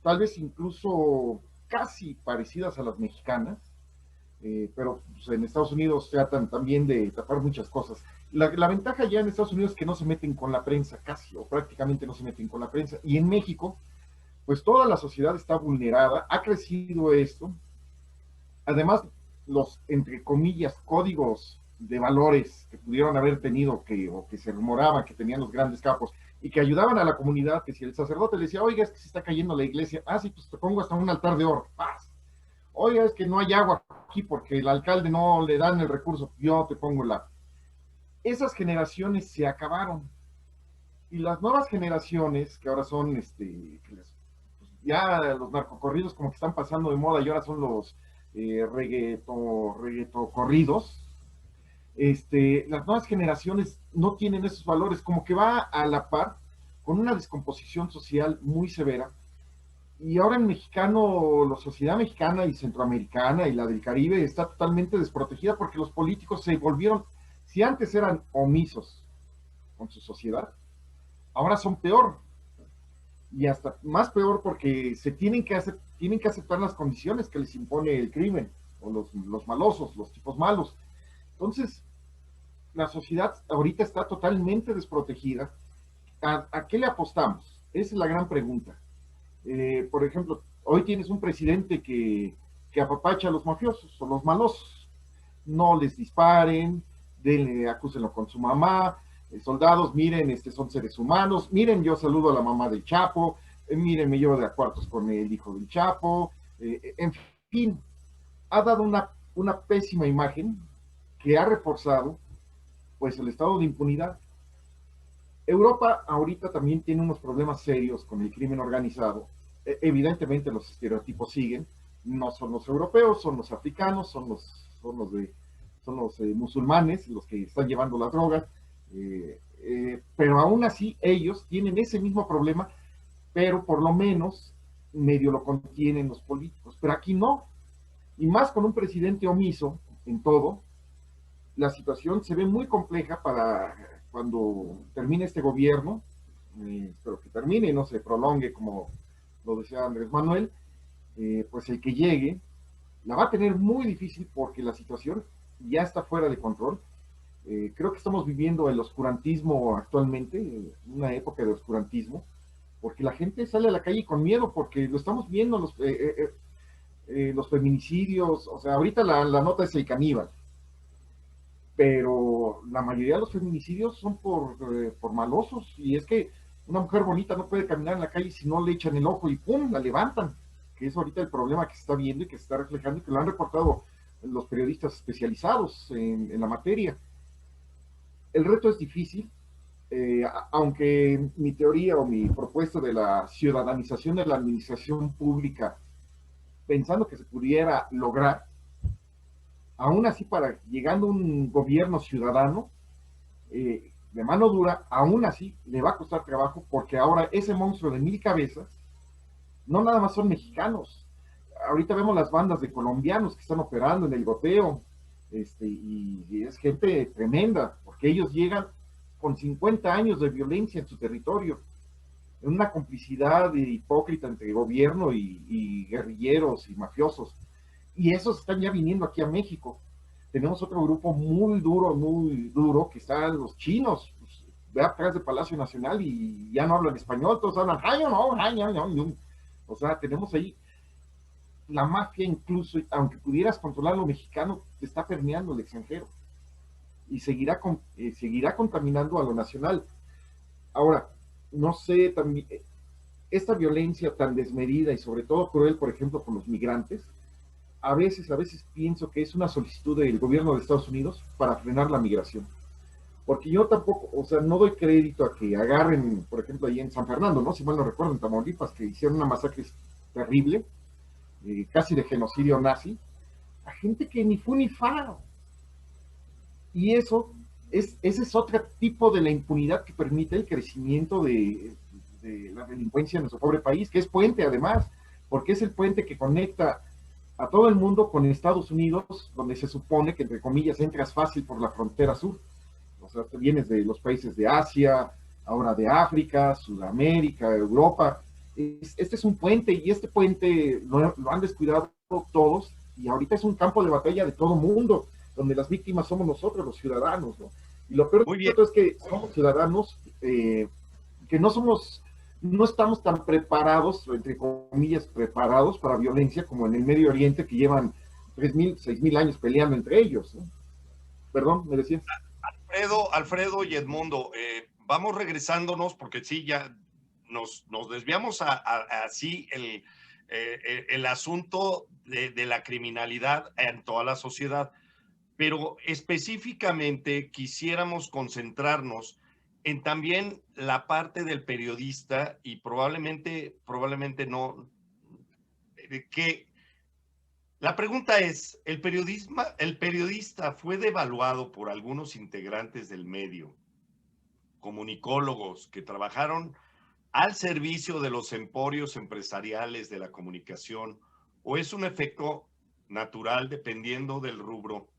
A: tal vez incluso casi parecidas a las mexicanas, pero pues, en Estados Unidos tratan también de tapar muchas cosas. La ventaja ya en Estados Unidos es que no se meten con la prensa, casi, o prácticamente no se meten con la prensa. Y en México, pues toda la sociedad está vulnerada, ha crecido esto. Además, los, entre comillas, códigos de valores que pudieron haber tenido, o que se rumoraba que tenían los grandes capos, y que ayudaban a la comunidad, que si el sacerdote le decía, oiga, es que se está cayendo la iglesia, ah, sí, pues te pongo hasta un altar de oro, paz. Oiga, es que no hay agua aquí porque el alcalde no le dan el recurso, yo te pongo la... Esas generaciones se acabaron. Y las nuevas generaciones, que ahora son, pues ya los narcocorridos como que están pasando de moda y ahora son los reggaeto corridos, las nuevas generaciones no tienen esos valores, como que va a la par con una descomposición social muy severa. Y ahora en mexicano, la sociedad mexicana y centroamericana y la del Caribe está totalmente desprotegida porque los políticos se volvieron, si antes eran omisos con su sociedad, ahora son peor. Y hasta más peor porque se tienen que aceptar las condiciones que les impone el crimen, o los malosos, los tipos malos. Entonces, la sociedad ahorita está totalmente desprotegida. ¿A qué le apostamos? Esa es la gran pregunta. Por ejemplo, hoy tienes un presidente que apapacha a los mafiosos o los malosos. No les disparen, acúsenlo con su mamá, soldados, miren, son seres humanos, miren, yo saludo a la mamá del Chapo, miren, me llevo de a cuartos con el hijo del Chapo, en fin, ha dado una pésima imagen que ha reforzado pues el estado de impunidad. Europa ahorita también tiene unos problemas serios con el crimen organizado. Evidentemente los estereotipos siguen, no son los europeos, son los africanos, son los musulmanes los que están llevando las drogas, pero aún así ellos tienen ese mismo problema, pero por lo menos medio lo contienen los políticos, pero aquí no, y más con un presidente omiso en todo, la situación se ve muy compleja para cuando termine este gobierno, espero que termine y no se prolongue como lo decía Andrés Manuel, pues el que llegue la va a tener muy difícil porque la situación ya está fuera de control. Creo que estamos viviendo el oscurantismo actualmente, una época de oscurantismo, porque la gente sale a la calle con miedo, porque lo estamos viendo, los feminicidios, o sea, ahorita la nota es el caníbal, pero la mayoría de los feminicidios son por malosos, y es que una mujer bonita no puede caminar en la calle si no le echan el ojo y ¡pum!, la levantan, que es ahorita el problema que se está viendo y que se está reflejando y que lo han reportado los periodistas especializados en la materia. El reto es difícil, aunque mi teoría o mi propuesta de la ciudadanización de la administración pública, pensando que se pudiera lograr, aún así para llegando a un gobierno ciudadano, de mano dura, aún así le va a costar trabajo porque ahora ese monstruo de 1000 cabezas no nada más son mexicanos. Ahorita vemos las bandas de colombianos que están operando en el goteo, y es gente tremenda, porque ellos llegan con 50 años de violencia en su territorio. una complicidad hipócrita entre gobierno y guerrilleros y mafiosos. Y esos están ya viniendo aquí a México. Tenemos otro grupo muy duro, que están los chinos. Pues, ve atrás de Palacio Nacional y ya no hablan español, todos hablan, o sea, tenemos ahí la mafia, incluso, aunque pudieras controlar lo mexicano, te está permeando el extranjero y seguirá contaminando a lo nacional. Ahora, no sé, también esta violencia tan desmedida y sobre todo cruel, por ejemplo, con los migrantes, a veces pienso que es una solicitud del gobierno de Estados Unidos para frenar la migración. Porque yo tampoco, o sea, no doy crédito a que agarren, por ejemplo, ahí en San Fernando, ¿no? Si mal no recuerdo, en Tamaulipas, que hicieron una masacre terrible, casi de genocidio nazi, a gente que ni fu ni fa. Y ese es otro tipo de la impunidad que permite el crecimiento de la delincuencia en nuestro pobre país, que es puente además, porque es el puente que conecta a todo el mundo con Estados Unidos, donde se supone que, entre comillas, entras fácil por la frontera sur. O sea, te vienes de los países de Asia, ahora de África, Sudamérica, Europa. Este es un puente y este puente lo han descuidado todos y ahorita es un campo de batalla de todo mundo, donde las víctimas somos nosotros, los ciudadanos, ¿no? Y lo peor de todo es que somos ciudadanos que no estamos tan preparados, entre comillas, preparados para violencia como en el Medio Oriente, que llevan 3.000, 6.000 años peleando entre ellos, ¿no? Perdón, ¿me decías?
C: Alfredo y Edmundo, vamos regresándonos porque sí, ya nos desviamos así el asunto de la criminalidad en toda la sociedad, pero específicamente quisiéramos concentrarnos en también la parte del periodista y probablemente no, que la pregunta es, ¿el periodista fue devaluado por algunos integrantes del medio, comunicólogos que trabajaron al servicio de los emporios empresariales de la comunicación, o es un efecto natural dependiendo del rubro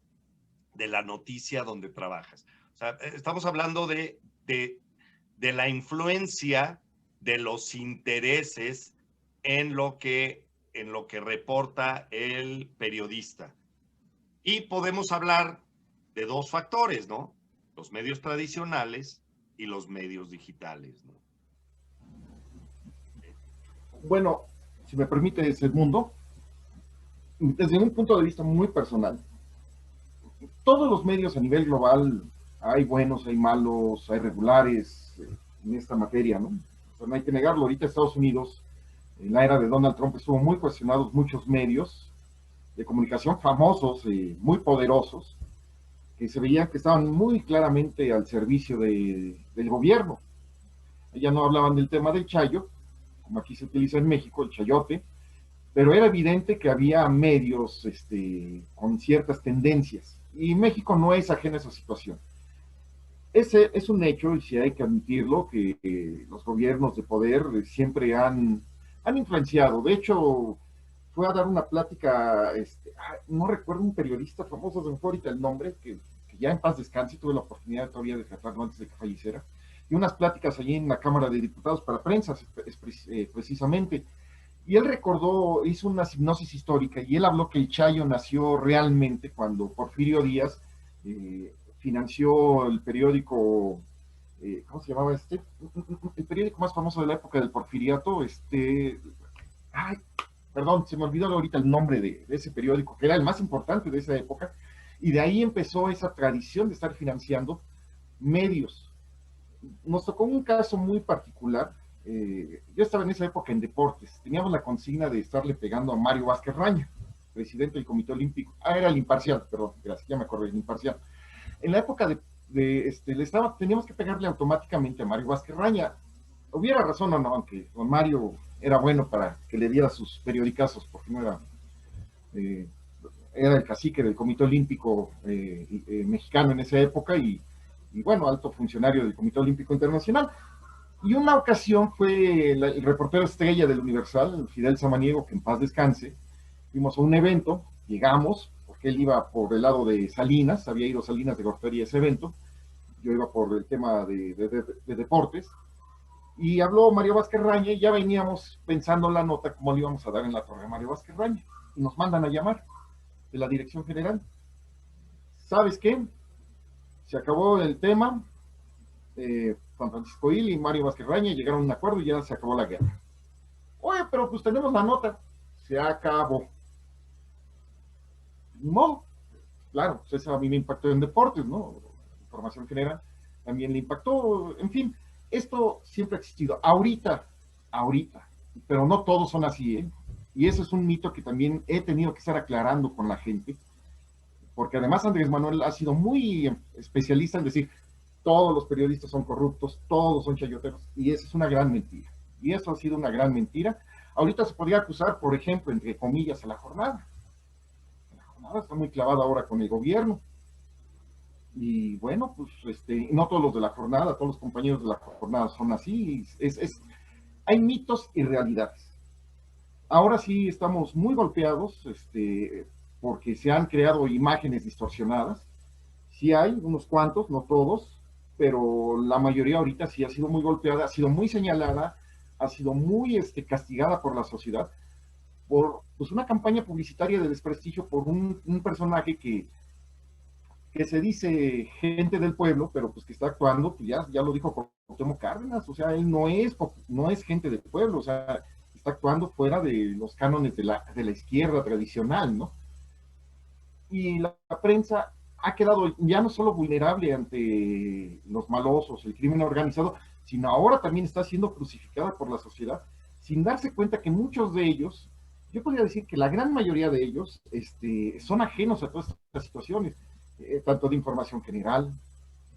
C: de la noticia donde trabajas? O sea, estamos hablando de la influencia de los intereses en lo que reporta el periodista. Y podemos hablar de dos factores, ¿no? Los medios tradicionales y los medios digitales, ¿no?
A: Bueno, si me permite, Edmundo, desde un punto de vista muy personal, todos los medios a nivel global, hay buenos, hay malos, hay regulares en esta materia, ¿no? O sea, no hay que negarlo. Ahorita Estados Unidos, en la era de Donald Trump, estuvo muy cuestionados muchos medios de comunicación famosos y muy poderosos, que se veían que estaban muy claramente al servicio del gobierno. Ya no hablaban del tema del chayo, como aquí se utiliza en México, el chayote, pero era evidente que había medios con ciertas tendencias, y México no es ajeno a esa situación. Ese es un hecho, y sí hay que admitirlo, que los gobiernos de poder siempre han influenciado. De hecho, fue a dar una plática, no recuerdo, un periodista famoso, se me fue ahorita el nombre, que ya en paz descanse, tuve la oportunidad todavía de tratarlo antes de que falleciera, y unas pláticas allí en la Cámara de Diputados para prensa, precisamente. Y él recordó, hizo una hipnosis histórica, y él habló que el Chayo nació realmente cuando Porfirio Díaz financió el periódico, ¿cómo se llamaba este? El periódico más famoso de la época del porfiriato, ay, perdón, se me olvidó ahorita el nombre de ese periódico, que era el más importante de esa época, y de ahí empezó esa tradición de estar financiando medios. Nos tocó un caso muy particular. Yo estaba en esa época en deportes, teníamos la consigna de estarle pegando a Mario Vázquez Raña, presidente del Comité Olímpico. Era el imparcial, perdón, gracias, ya me acordé, el imparcial. En la época teníamos que pegarle automáticamente a Mario Vázquez Raña. Hubiera razón o no, aunque don Mario era bueno para que le diera sus periodicazos, porque no era, era el cacique del Comité Olímpico mexicano en esa época, y bueno, alto funcionario del Comité Olímpico Internacional. Y una ocasión fue el reportero estrella del Universal, Fidel Samaniego, que en paz descanse. Fuimos a un evento, llegamos, porque él iba por el lado de Salinas, había ido Salinas de Gortari a ese evento, yo iba por el tema de deportes, Y habló Mario Vázquez Raña y ya veníamos pensando la nota como le íbamos a dar en la torre a Mario Vázquez Raña. Y nos mandan a llamar de la dirección general. ¿Sabes qué? Se acabó el tema. Juan Francisco Il y Mario Vázquez Raña llegaron a un acuerdo y ya se acabó la guerra. Oye, pero pues tenemos la nota. Se acabó. No, claro, pues eso a mí me impactó en deportes, ¿no? Información general también le impactó. En fin, esto siempre ha existido. Ahorita, pero no todos son así, ¿eh? Y eso es un mito que también he tenido que estar aclarando con la gente, porque además Andrés Manuel ha sido muy especialista en decir, todos los periodistas son corruptos, todos son chayoteros, y eso es una gran mentira. Y eso ha sido una gran mentira. Ahorita se podría acusar, por ejemplo, entre comillas, a la jornada. La jornada está muy clavada ahora con el gobierno. Y bueno, pues no todos los de la jornada, todos los compañeros de la jornada son así. Hay mitos y realidades. Ahora sí estamos muy golpeados, porque se han creado imágenes distorsionadas. Sí hay unos cuantos, no todos, pero la mayoría ahorita sí ha sido muy golpeada, ha sido muy señalada, ha sido muy castigada por la sociedad, por pues, una campaña publicitaria de desprestigio por un personaje que se dice gente del pueblo, pero pues que está actuando, pues ya lo dijo Cuauhtémoc Cárdenas, o sea, él no es gente del pueblo, o sea, está actuando fuera de los cánones de la izquierda tradicional, ¿no? Y la prensa ha quedado ya no solo vulnerable ante los malosos, el crimen organizado, sino ahora también está siendo crucificada por la sociedad, sin darse cuenta que muchos de ellos, yo podría decir que la gran mayoría de ellos, son ajenos a todas estas situaciones, tanto de información general,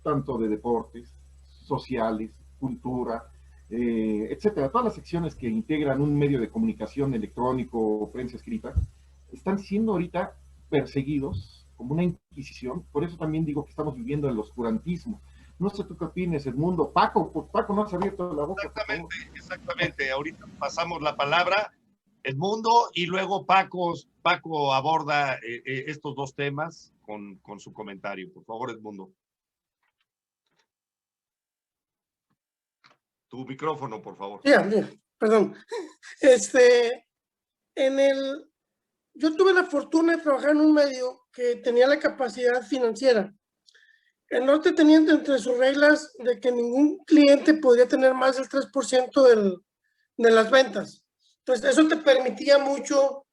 A: tanto de deportes, sociales, cultura, etcétera. Todas las secciones que integran un medio de comunicación electrónico o prensa escrita están siendo ahorita perseguidos como una inquisición. Por eso también digo que estamos viviendo el oscurantismo. No sé tú qué opinas, Edmundo. Paco no has abierto la boca.
C: Exactamente. Ahorita pasamos la palabra, Edmundo, y luego Paco aborda estos dos temas con su comentario. Por favor, Edmundo. Tu micrófono, por favor.
B: Perdón. Yo tuve la fortuna de trabajar en un medio que tenía la capacidad financiera. El norte tenía entre sus reglas de que ningún cliente podría tener más del 3% de las ventas. Entonces, eso te permitía mucho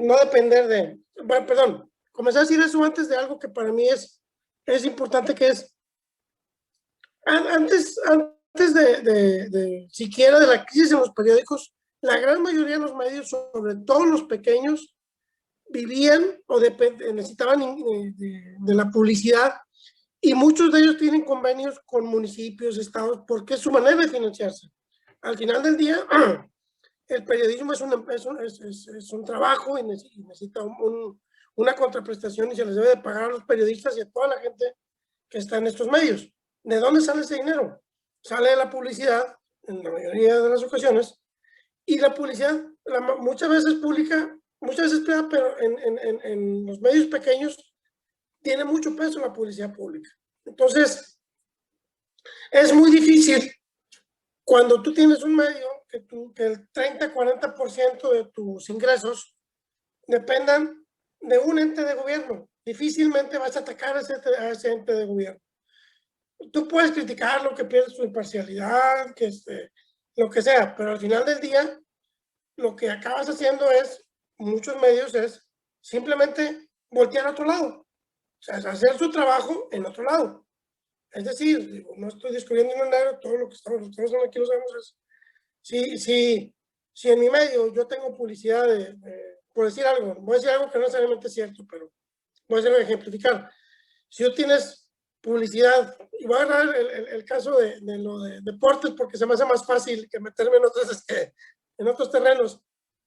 B: no depender de... Bueno, perdón, comencé a decir eso antes de algo que para mí es importante, que es antes de siquiera de la crisis en los periódicos, la gran mayoría de los medios, sobre todo los pequeños, vivían o necesitaban de la publicidad, y muchos de ellos tienen convenios con municipios, estados, porque es su manera de financiarse. Al final del día, el periodismo es un trabajo y necesita una contraprestación, y se les debe de pagar a los periodistas y a toda la gente que está en estos medios. ¿De dónde sale ese dinero? Sale de la publicidad, en la mayoría de las ocasiones, y la publicidad muchas veces pública, muchas veces privada, pero en los medios pequeños tiene mucho peso la publicidad pública. Entonces, es muy difícil cuando tú tienes un medio que el 30-40% de tus ingresos dependan de un ente de gobierno. Difícilmente vas a atacar a ese ente de gobierno. Tú puedes criticarlo, que pierde su imparcialidad, que lo que sea, pero al final del día, lo que acabas haciendo muchos medios es simplemente voltear a otro lado. O sea, hacer su trabajo en otro lado. Es decir, no estoy descubriendo en negro, todo lo que estamos aquí lo sabemos. Si en mi medio yo tengo publicidad por decir algo, voy a decir algo que no necesariamente es cierto, pero voy a hacer un ejemplificar. Si tú tienes publicidad, y voy a agarrar el caso de lo de deportes porque se me hace más fácil que meterme en otros terrenos.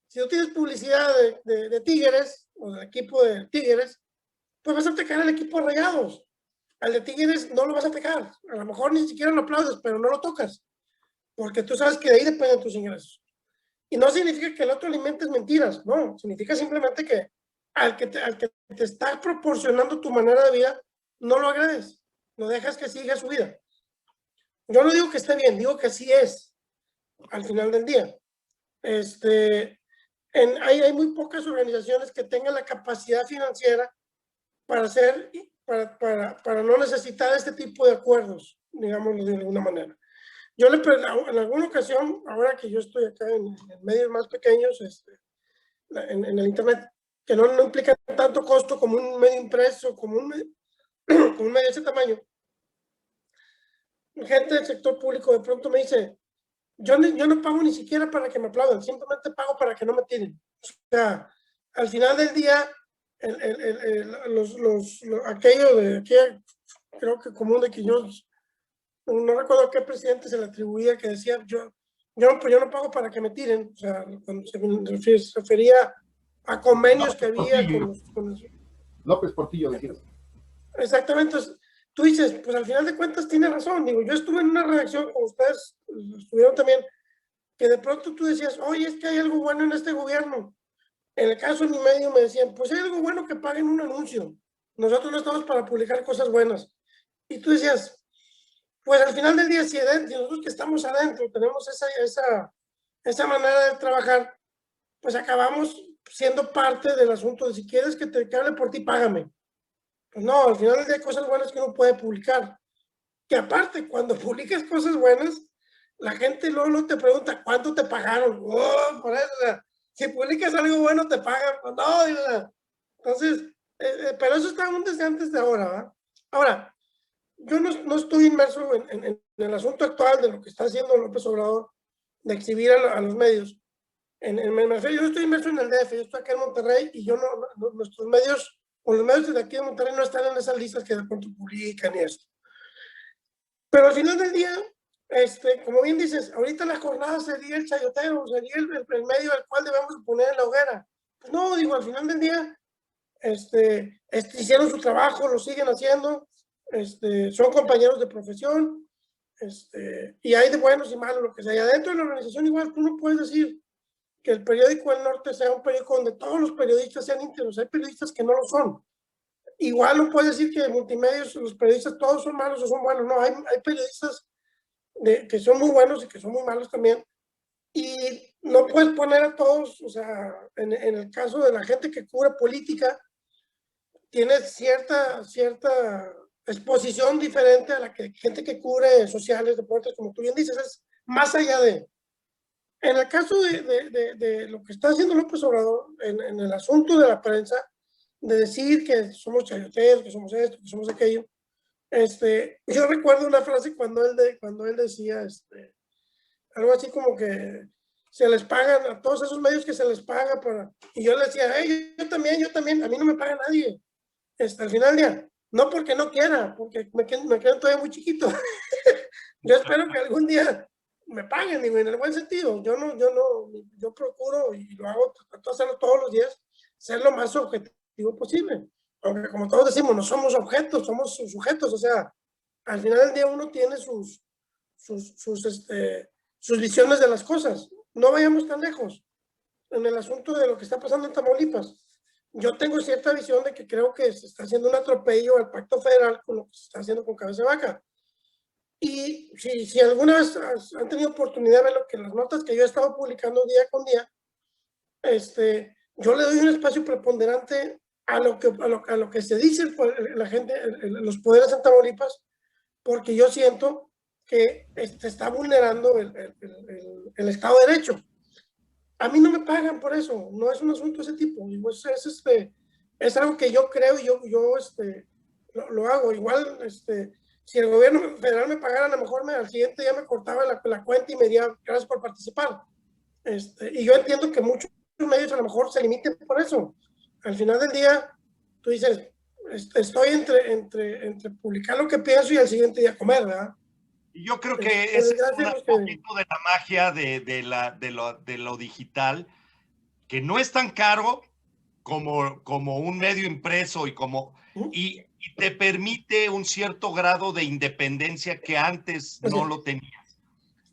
B: Si tú tienes publicidad de Tigres o del equipo de Tigres, pues vas a atacar al equipo de Rayados. Al de Tigres no lo vas a atacar. A lo mejor ni siquiera lo aplaudes, pero no lo tocas, porque tú sabes que de ahí dependen tus ingresos. Y no significa que el otro alimentes mentiras, no. Significa simplemente que al que te está proporcionando tu manera de vida, no lo agredes. No dejas que siga su vida. Yo no digo que esté bien, digo que así es al final del día. Hay muy pocas organizaciones que tengan la capacidad financiera para hacer, para no necesitar este tipo de acuerdos, digámoslo de alguna manera. Yo en alguna ocasión, ahora que yo estoy acá en medios más pequeños, en el internet, que no implica tanto costo como un medio impreso, como un medio de ese tamaño, gente del sector público de pronto me dice, yo no pago ni siquiera para que me aplaudan, simplemente pago para que no me tiren. O sea, al final del día, aquello de aquella, creo que común de que yo no recuerdo a qué presidente se le atribuía que decía, yo no pago para que me tiren. O sea, cuando se refería a convenios que había con los.
A: López Portillo, decías.
B: Exactamente. Entonces, tú dices, pues al final de cuentas tiene razón. Digo, yo estuve en una redacción, como ustedes estuvieron también, que de pronto tú decías, oye, es que hay algo bueno en este gobierno. En el caso de mi medio me decían, pues hay algo bueno que paguen un anuncio. Nosotros no estamos para publicar cosas buenas. Y tú decías, pues al final del día, si nosotros que estamos adentro tenemos esa manera de trabajar, pues acabamos siendo parte del asunto de si quieres que te hable por ti, págame. Pues no, al final del día hay cosas buenas que uno puede publicar. Que aparte, cuando publicas cosas buenas, la gente luego te pregunta, ¿cuánto te pagaron? Oh, por eso, si publicas algo bueno, te pagan. Pues no, entonces, pero eso está aún desde antes de ahora, ¿verdad? Ahora, yo no estoy inmerso en el asunto actual de lo que está haciendo López Obrador, de exhibir a los medios. Yo no estoy inmerso en el DF, yo estoy aquí en Monterrey y nuestros medios, o los medios de aquí de Monterrey no están en esas listas que de pronto publican y esto. Pero al final del día, como bien dices, ahorita la jornada sería el chayotero, sería el medio al cual debemos poner en la hoguera. Pues no, digo, al final del día, hicieron su trabajo, lo siguen haciendo, son compañeros de profesión, y hay de buenos y malos, lo que sea. Y adentro de la organización igual tú no puedes decir que el periódico El Norte sea un periódico donde todos los periodistas sean íntegros. Hay periodistas que no lo son. Igual no puedes decir que en multimedios los periodistas todos son malos o son buenos. No, hay periodistas que son muy buenos y que son muy malos también. Y no puedes poner a todos, o sea, en el caso de la gente que cubre política, tiene cierta exposición diferente a la que gente que cubre sociales, deportes, como tú bien dices, es más allá de. En el caso de lo que está haciendo López Obrador, en el asunto de la prensa, de decir que somos chayoteros, que somos esto, que somos aquello, yo recuerdo una frase cuando él decía, algo así como que se les pagan a todos esos medios que se les paga para, y yo le decía, hey, yo también, a mí no me paga nadie, al final del día, no porque no quiera, porque me quedan todavía muy chiquito. Yo espero que algún día me paguen, digo, en el buen sentido. Yo procuro, y lo hago, trato de hacerlo todos los días, ser lo más objetivo posible. Aunque como todos decimos, no somos objetos, somos sujetos, o sea, al final del día uno tiene sus visiones de las cosas. No vayamos tan lejos en el asunto de lo que está pasando en Tamaulipas. Yo tengo cierta visión de que creo que se está haciendo un atropello al pacto federal con lo que se está haciendo con Cabeza de Vaca. Y si alguna vez han tenido oportunidad de ver lo que las notas que yo he estado publicando día con día, yo le doy un espacio preponderante a lo que se dice la gente, los poderes en Tamaulipas, porque yo siento que se está vulnerando el Estado de Derecho. A mí no me pagan por eso, no es un asunto de ese tipo. Es algo que yo creo y yo lo hago. Igual, si el gobierno federal me pagara, a lo mejor al siguiente día me cortaba la cuenta y me diría gracias por participar. Y yo entiendo que muchos medios a lo mejor se limiten por eso. Al final del día, tú dices, estoy entre publicar lo que pienso y al siguiente día comer, ¿verdad?
C: Yo creo que ese es un poquito de la magia de lo digital, que no es tan caro como un medio impreso y te permite un cierto grado de independencia que antes no lo tenías.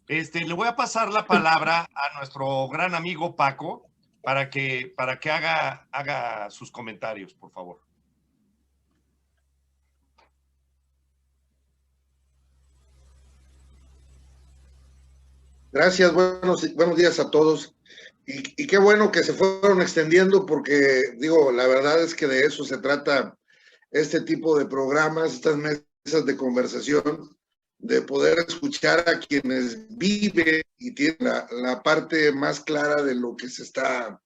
C: Le voy a pasar la palabra a nuestro gran amigo Paco para que haga sus comentarios, por favor.
D: Gracias, buenos días a todos. Y qué bueno que se fueron extendiendo porque, digo, la verdad es que de eso se trata este tipo de programas, estas mesas de conversación, de poder escuchar a quienes viven y tienen la parte más clara de lo que se está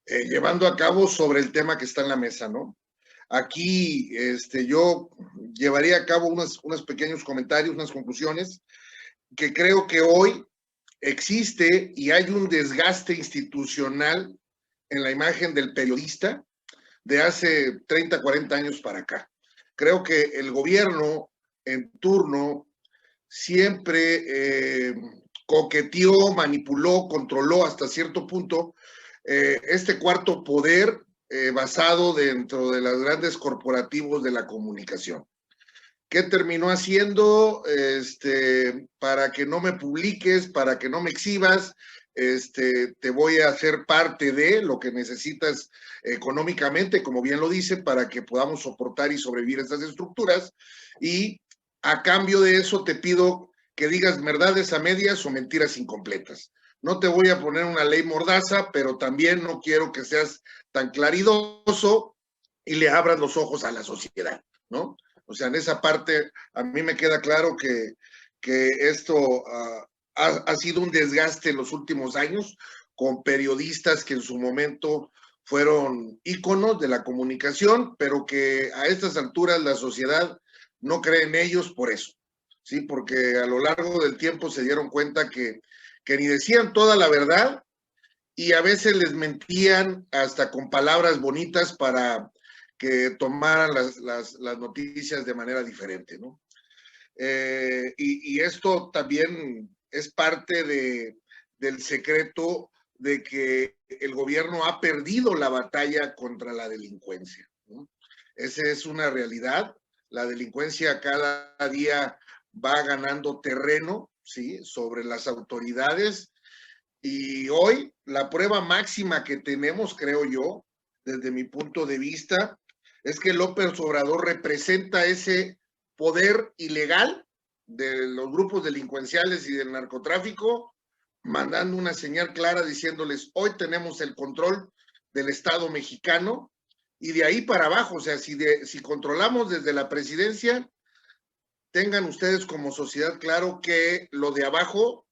D: llevando a cabo sobre el tema que está en la mesa, ¿no? Aquí yo llevaría a cabo unos pequeños comentarios, unas conclusiones, que creo que hoy existe y hay un desgaste institucional en la imagen del periodista de hace 30, 40 años para acá. Creo que el gobierno en turno siempre coqueteó, manipuló, controló hasta cierto punto este cuarto poder basado dentro de los grandes corporativos de la comunicación. ¿Qué terminó haciendo? Para que no me publiques, para que no me exhibas, te voy a hacer parte de lo que necesitas económicamente, como bien lo dice, para que podamos soportar y sobrevivir estas estructuras. Y a cambio de eso te pido que digas verdades a medias o mentiras incompletas. No te voy a poner una ley mordaza, pero también no quiero que seas tan claridoso y le abras los ojos a la sociedad, ¿no? O sea, en esa parte a mí me queda claro que esto ha sido un desgaste en los últimos años con periodistas que en su momento fueron íconos de la comunicación, pero que a estas alturas la sociedad no cree en ellos por eso, ¿sí? Porque a lo largo del tiempo se dieron cuenta que ni decían toda la verdad y a veces les mentían hasta con palabras bonitas para que tomaran las noticias de manera diferente, ¿no? Y esto también es parte del secreto de que el gobierno ha perdido la batalla contra la delincuencia, ¿no? Esa es una realidad. La delincuencia cada día va ganando terreno, ¿sí?, sobre las autoridades. Y hoy la prueba máxima que tenemos, creo yo, desde mi punto de vista, es que López Obrador representa ese poder ilegal de los grupos delincuenciales y del narcotráfico, mandando una señal clara diciéndoles, hoy tenemos el control del Estado mexicano, y de ahí para abajo, o sea, si controlamos desde la presidencia, tengan ustedes como sociedad claro que lo de abajo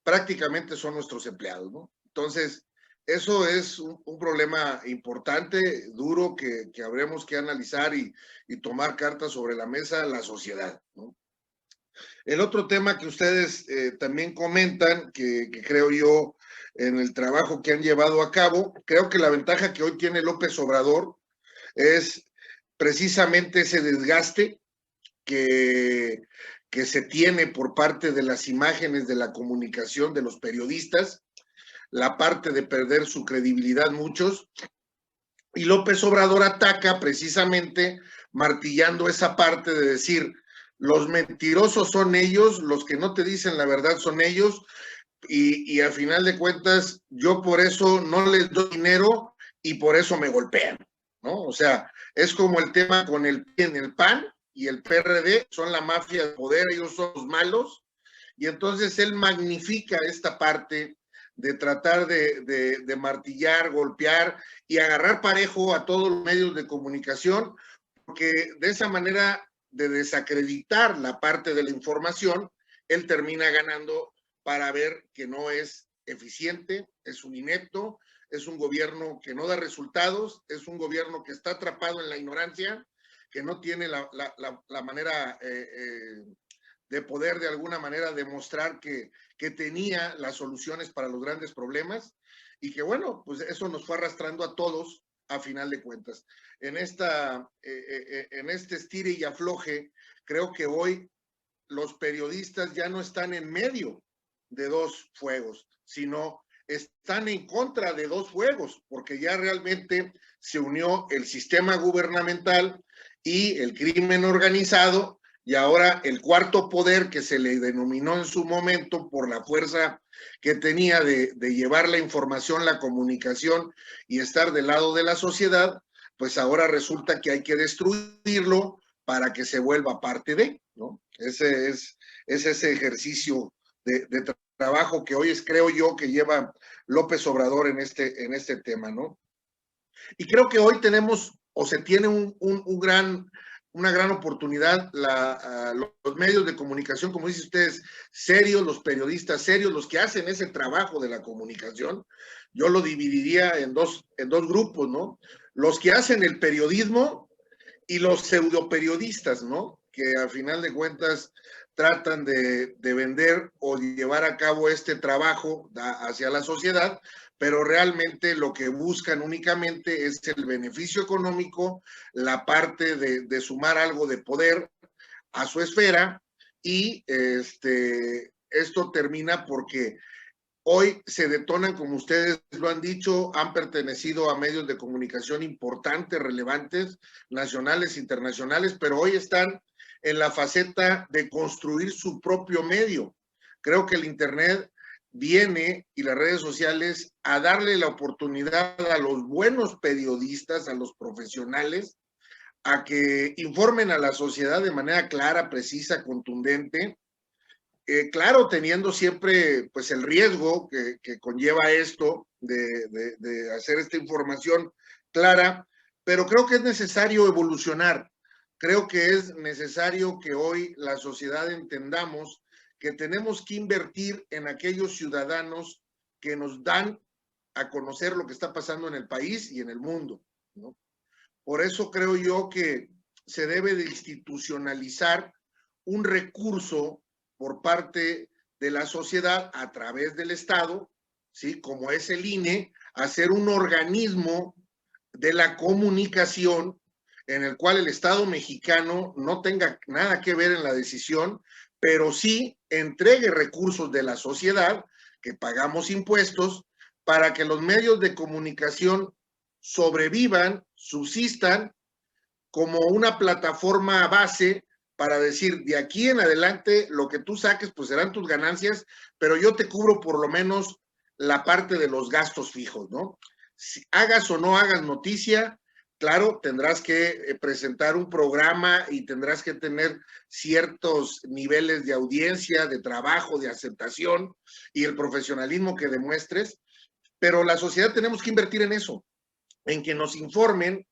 D: prácticamente son nuestros empleados, ¿no? Entonces, eso es un problema importante, duro, que habremos que analizar y tomar cartas sobre la mesa la sociedad, ¿no? El otro tema que ustedes también comentan, que creo yo en el trabajo que han llevado a cabo, creo que la ventaja que hoy tiene López Obrador es precisamente ese desgaste que se tiene por parte de las imágenes de la comunicación de los periodistas, la parte de perder su credibilidad muchos, y López Obrador ataca precisamente martillando esa parte de decir, los mentirosos son ellos, los que no te dicen la verdad son ellos, y al final de cuentas yo por eso no les doy dinero y por eso me golpean, ¿no? O sea, es como el tema con el PAN y el PRD, son la mafia del poder, ellos son los malos, y entonces él magnifica esta parte de tratar de martillar, golpear y agarrar parejo a todos los medios de comunicación, porque de esa manera de desacreditar la parte de la información, él termina ganando para ver que no es eficiente, es un inepto, es un gobierno que no da resultados, es un gobierno que está atrapado en la ignorancia, que no tiene la manera de poder de alguna manera demostrar que tenía las soluciones para los grandes problemas y que bueno, pues eso nos fue arrastrando a todos a final de cuentas. En este estire y afloje, creo que hoy los periodistas ya no están en medio de dos fuegos, sino están en contra de dos fuegos, porque ya realmente se unió el sistema gubernamental y el crimen organizado, y ahora el cuarto poder, que se le denominó en su momento por la fuerza que tenía de llevar la información, la comunicación y estar del lado de la sociedad, pues ahora resulta que hay que destruirlo para que se vuelva parte de, ¿no? Ese es ese ejercicio de trabajo que hoy creo yo, que lleva López Obrador en este tema, ¿no? Y creo que hoy tenemos, o se tiene una gran oportunidad, los medios de comunicación, como dicen ustedes, serios, los periodistas serios, los que hacen ese trabajo de la comunicación. Yo lo dividiría en dos grupos, ¿no? Los que hacen el periodismo y los pseudoperiodistas, ¿no? Que al final de cuentas tratan de vender o llevar a cabo este trabajo hacia la sociedad, pero realmente lo que buscan únicamente es el beneficio económico, la parte de sumar algo de poder a su esfera, y esto termina porque hoy se detonan, como ustedes lo han dicho, han pertenecido a medios de comunicación importantes, relevantes, nacionales, internacionales, pero hoy están en la faceta de construir su propio medio. Creo que el Internet viene, y las redes sociales, a darle la oportunidad a los buenos periodistas, a los profesionales, a que informen a la sociedad de manera clara, precisa, contundente, claro, teniendo siempre pues el riesgo que conlleva esto de hacer esta información clara, pero creo que es necesario evolucionar. Creo que es necesario que hoy la sociedad entendamos que tenemos que invertir en aquellos ciudadanos que nos dan a conocer lo que está pasando en el país y en el mundo, ¿no? Por eso creo yo que se debe de institucionalizar un recurso por parte de la sociedad a través del Estado, ¿sí? Como es el INE, hacer un organismo de la comunicación en el cual el Estado mexicano no tenga nada que ver en la decisión, pero sí entregue recursos de la sociedad, que pagamos impuestos, para que los medios de comunicación sobrevivan, subsistan como una plataforma base para decir, de aquí en adelante, lo que tú saques, pues serán tus ganancias, pero yo te cubro por lo menos la parte de los gastos fijos, ¿no? Si hagas o no hagas noticia, claro, tendrás que presentar un programa y tendrás que tener ciertos niveles de audiencia, de trabajo, de aceptación y el profesionalismo que demuestres, pero la sociedad tenemos que invertir en eso, en que nos informen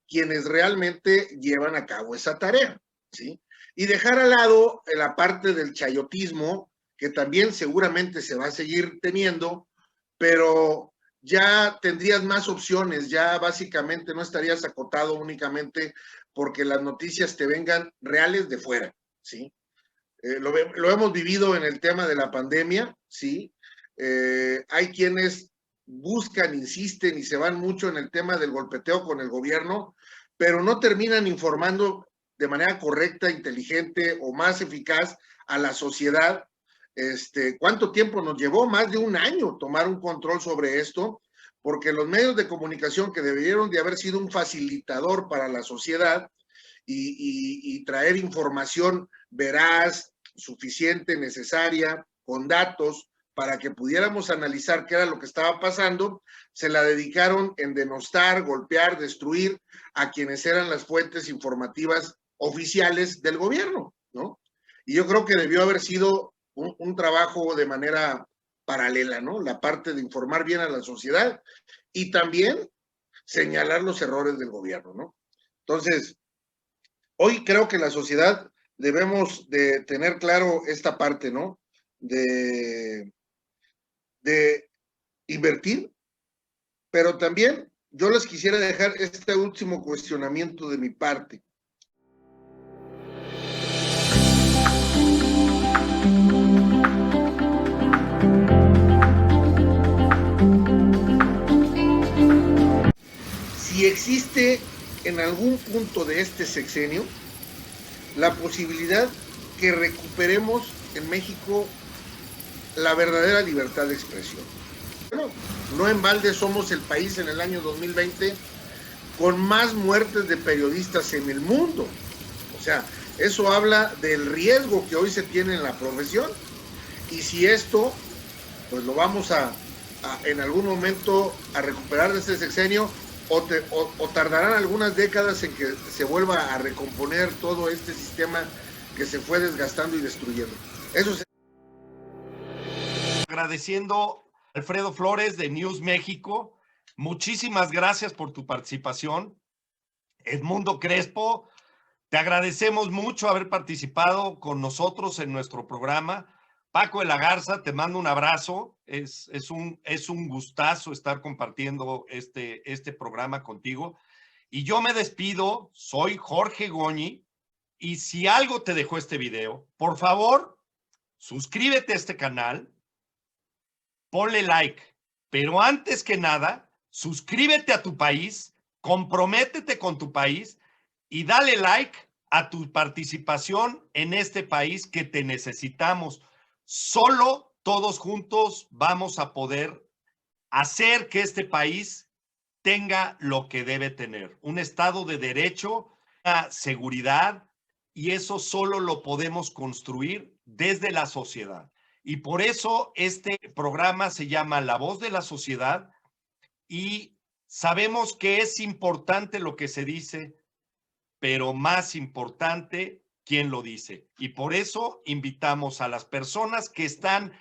D: quienes realmente llevan a cabo esa tarea, ¿sí? Y dejar al lado la parte del chayotismo, que también seguramente se va a seguir teniendo, pero ya tendrías más opciones, ya básicamente no estarías acotado únicamente porque las noticias te vengan reales de fuera, ¿sí? Lo hemos vivido en el tema de la pandemia, ¿sí? Hay quienes buscan, insisten y se van mucho en el tema del golpeteo con el gobierno, pero no terminan informando de manera correcta, inteligente o más eficaz a la sociedad. ¿Cuánto tiempo nos llevó? Más de un año tomar un control sobre esto, porque los medios de comunicación, que debieron de haber sido un facilitador para la sociedad y traer información veraz, suficiente, necesaria, con datos, para que pudiéramos analizar qué era lo que estaba pasando, se la dedicaron en denostar, golpear, destruir a quienes eran las fuentes informativas oficiales del gobierno, ¿no? Y yo creo que debió haber sido un trabajo de manera paralela, ¿no? La parte de informar bien a la sociedad y también señalar los errores del gobierno, ¿no? Entonces, hoy creo que la sociedad debemos de tener claro esta parte, ¿no? De invertir, pero también yo les quisiera dejar este último cuestionamiento de mi parte. Si existe en algún punto de este sexenio la posibilidad que recuperemos en México la verdadera libertad de expresión. Bueno, no en balde somos el país en el año 2020 con más muertes de periodistas en el mundo. O sea, eso habla del riesgo que hoy se tiene en la profesión. Y si esto, pues lo vamos en algún momento a recuperar de este sexenio, o tardarán algunas décadas en que se vuelva a recomponer todo este sistema que se fue desgastando y destruyendo. Eso
C: agradeciendo a Alfredo Flores de News México. Muchísimas gracias por tu participación. Edmundo Crespo, te agradecemos mucho haber participado con nosotros en nuestro programa. Paco de la Garza, te mando un abrazo. Es un gustazo estar compartiendo este programa contigo. Y yo me despido, soy Jorge Goñi, y si algo te dejó este video, por favor, suscríbete a este canal, ponle like, pero antes que nada, suscríbete a tu país, comprométete con tu país y dale like a tu participación en este país que te necesitamos. Solo todos juntos vamos a poder hacer que este país tenga lo que debe tener, un Estado de derecho, una seguridad, y eso solo lo podemos construir desde la sociedad. Y por eso este programa se llama La Voz de la Sociedad, y sabemos que es importante lo que se dice, pero más importante quién lo dice. Y por eso invitamos a las personas que están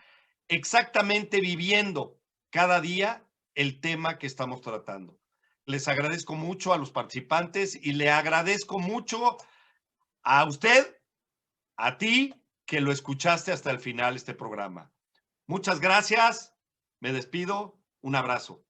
C: exactamente viviendo cada día el tema que estamos tratando. Les agradezco mucho a los participantes y le agradezco mucho a usted, a ti, que lo escuchaste hasta el final este programa. Muchas gracias, me despido, un abrazo.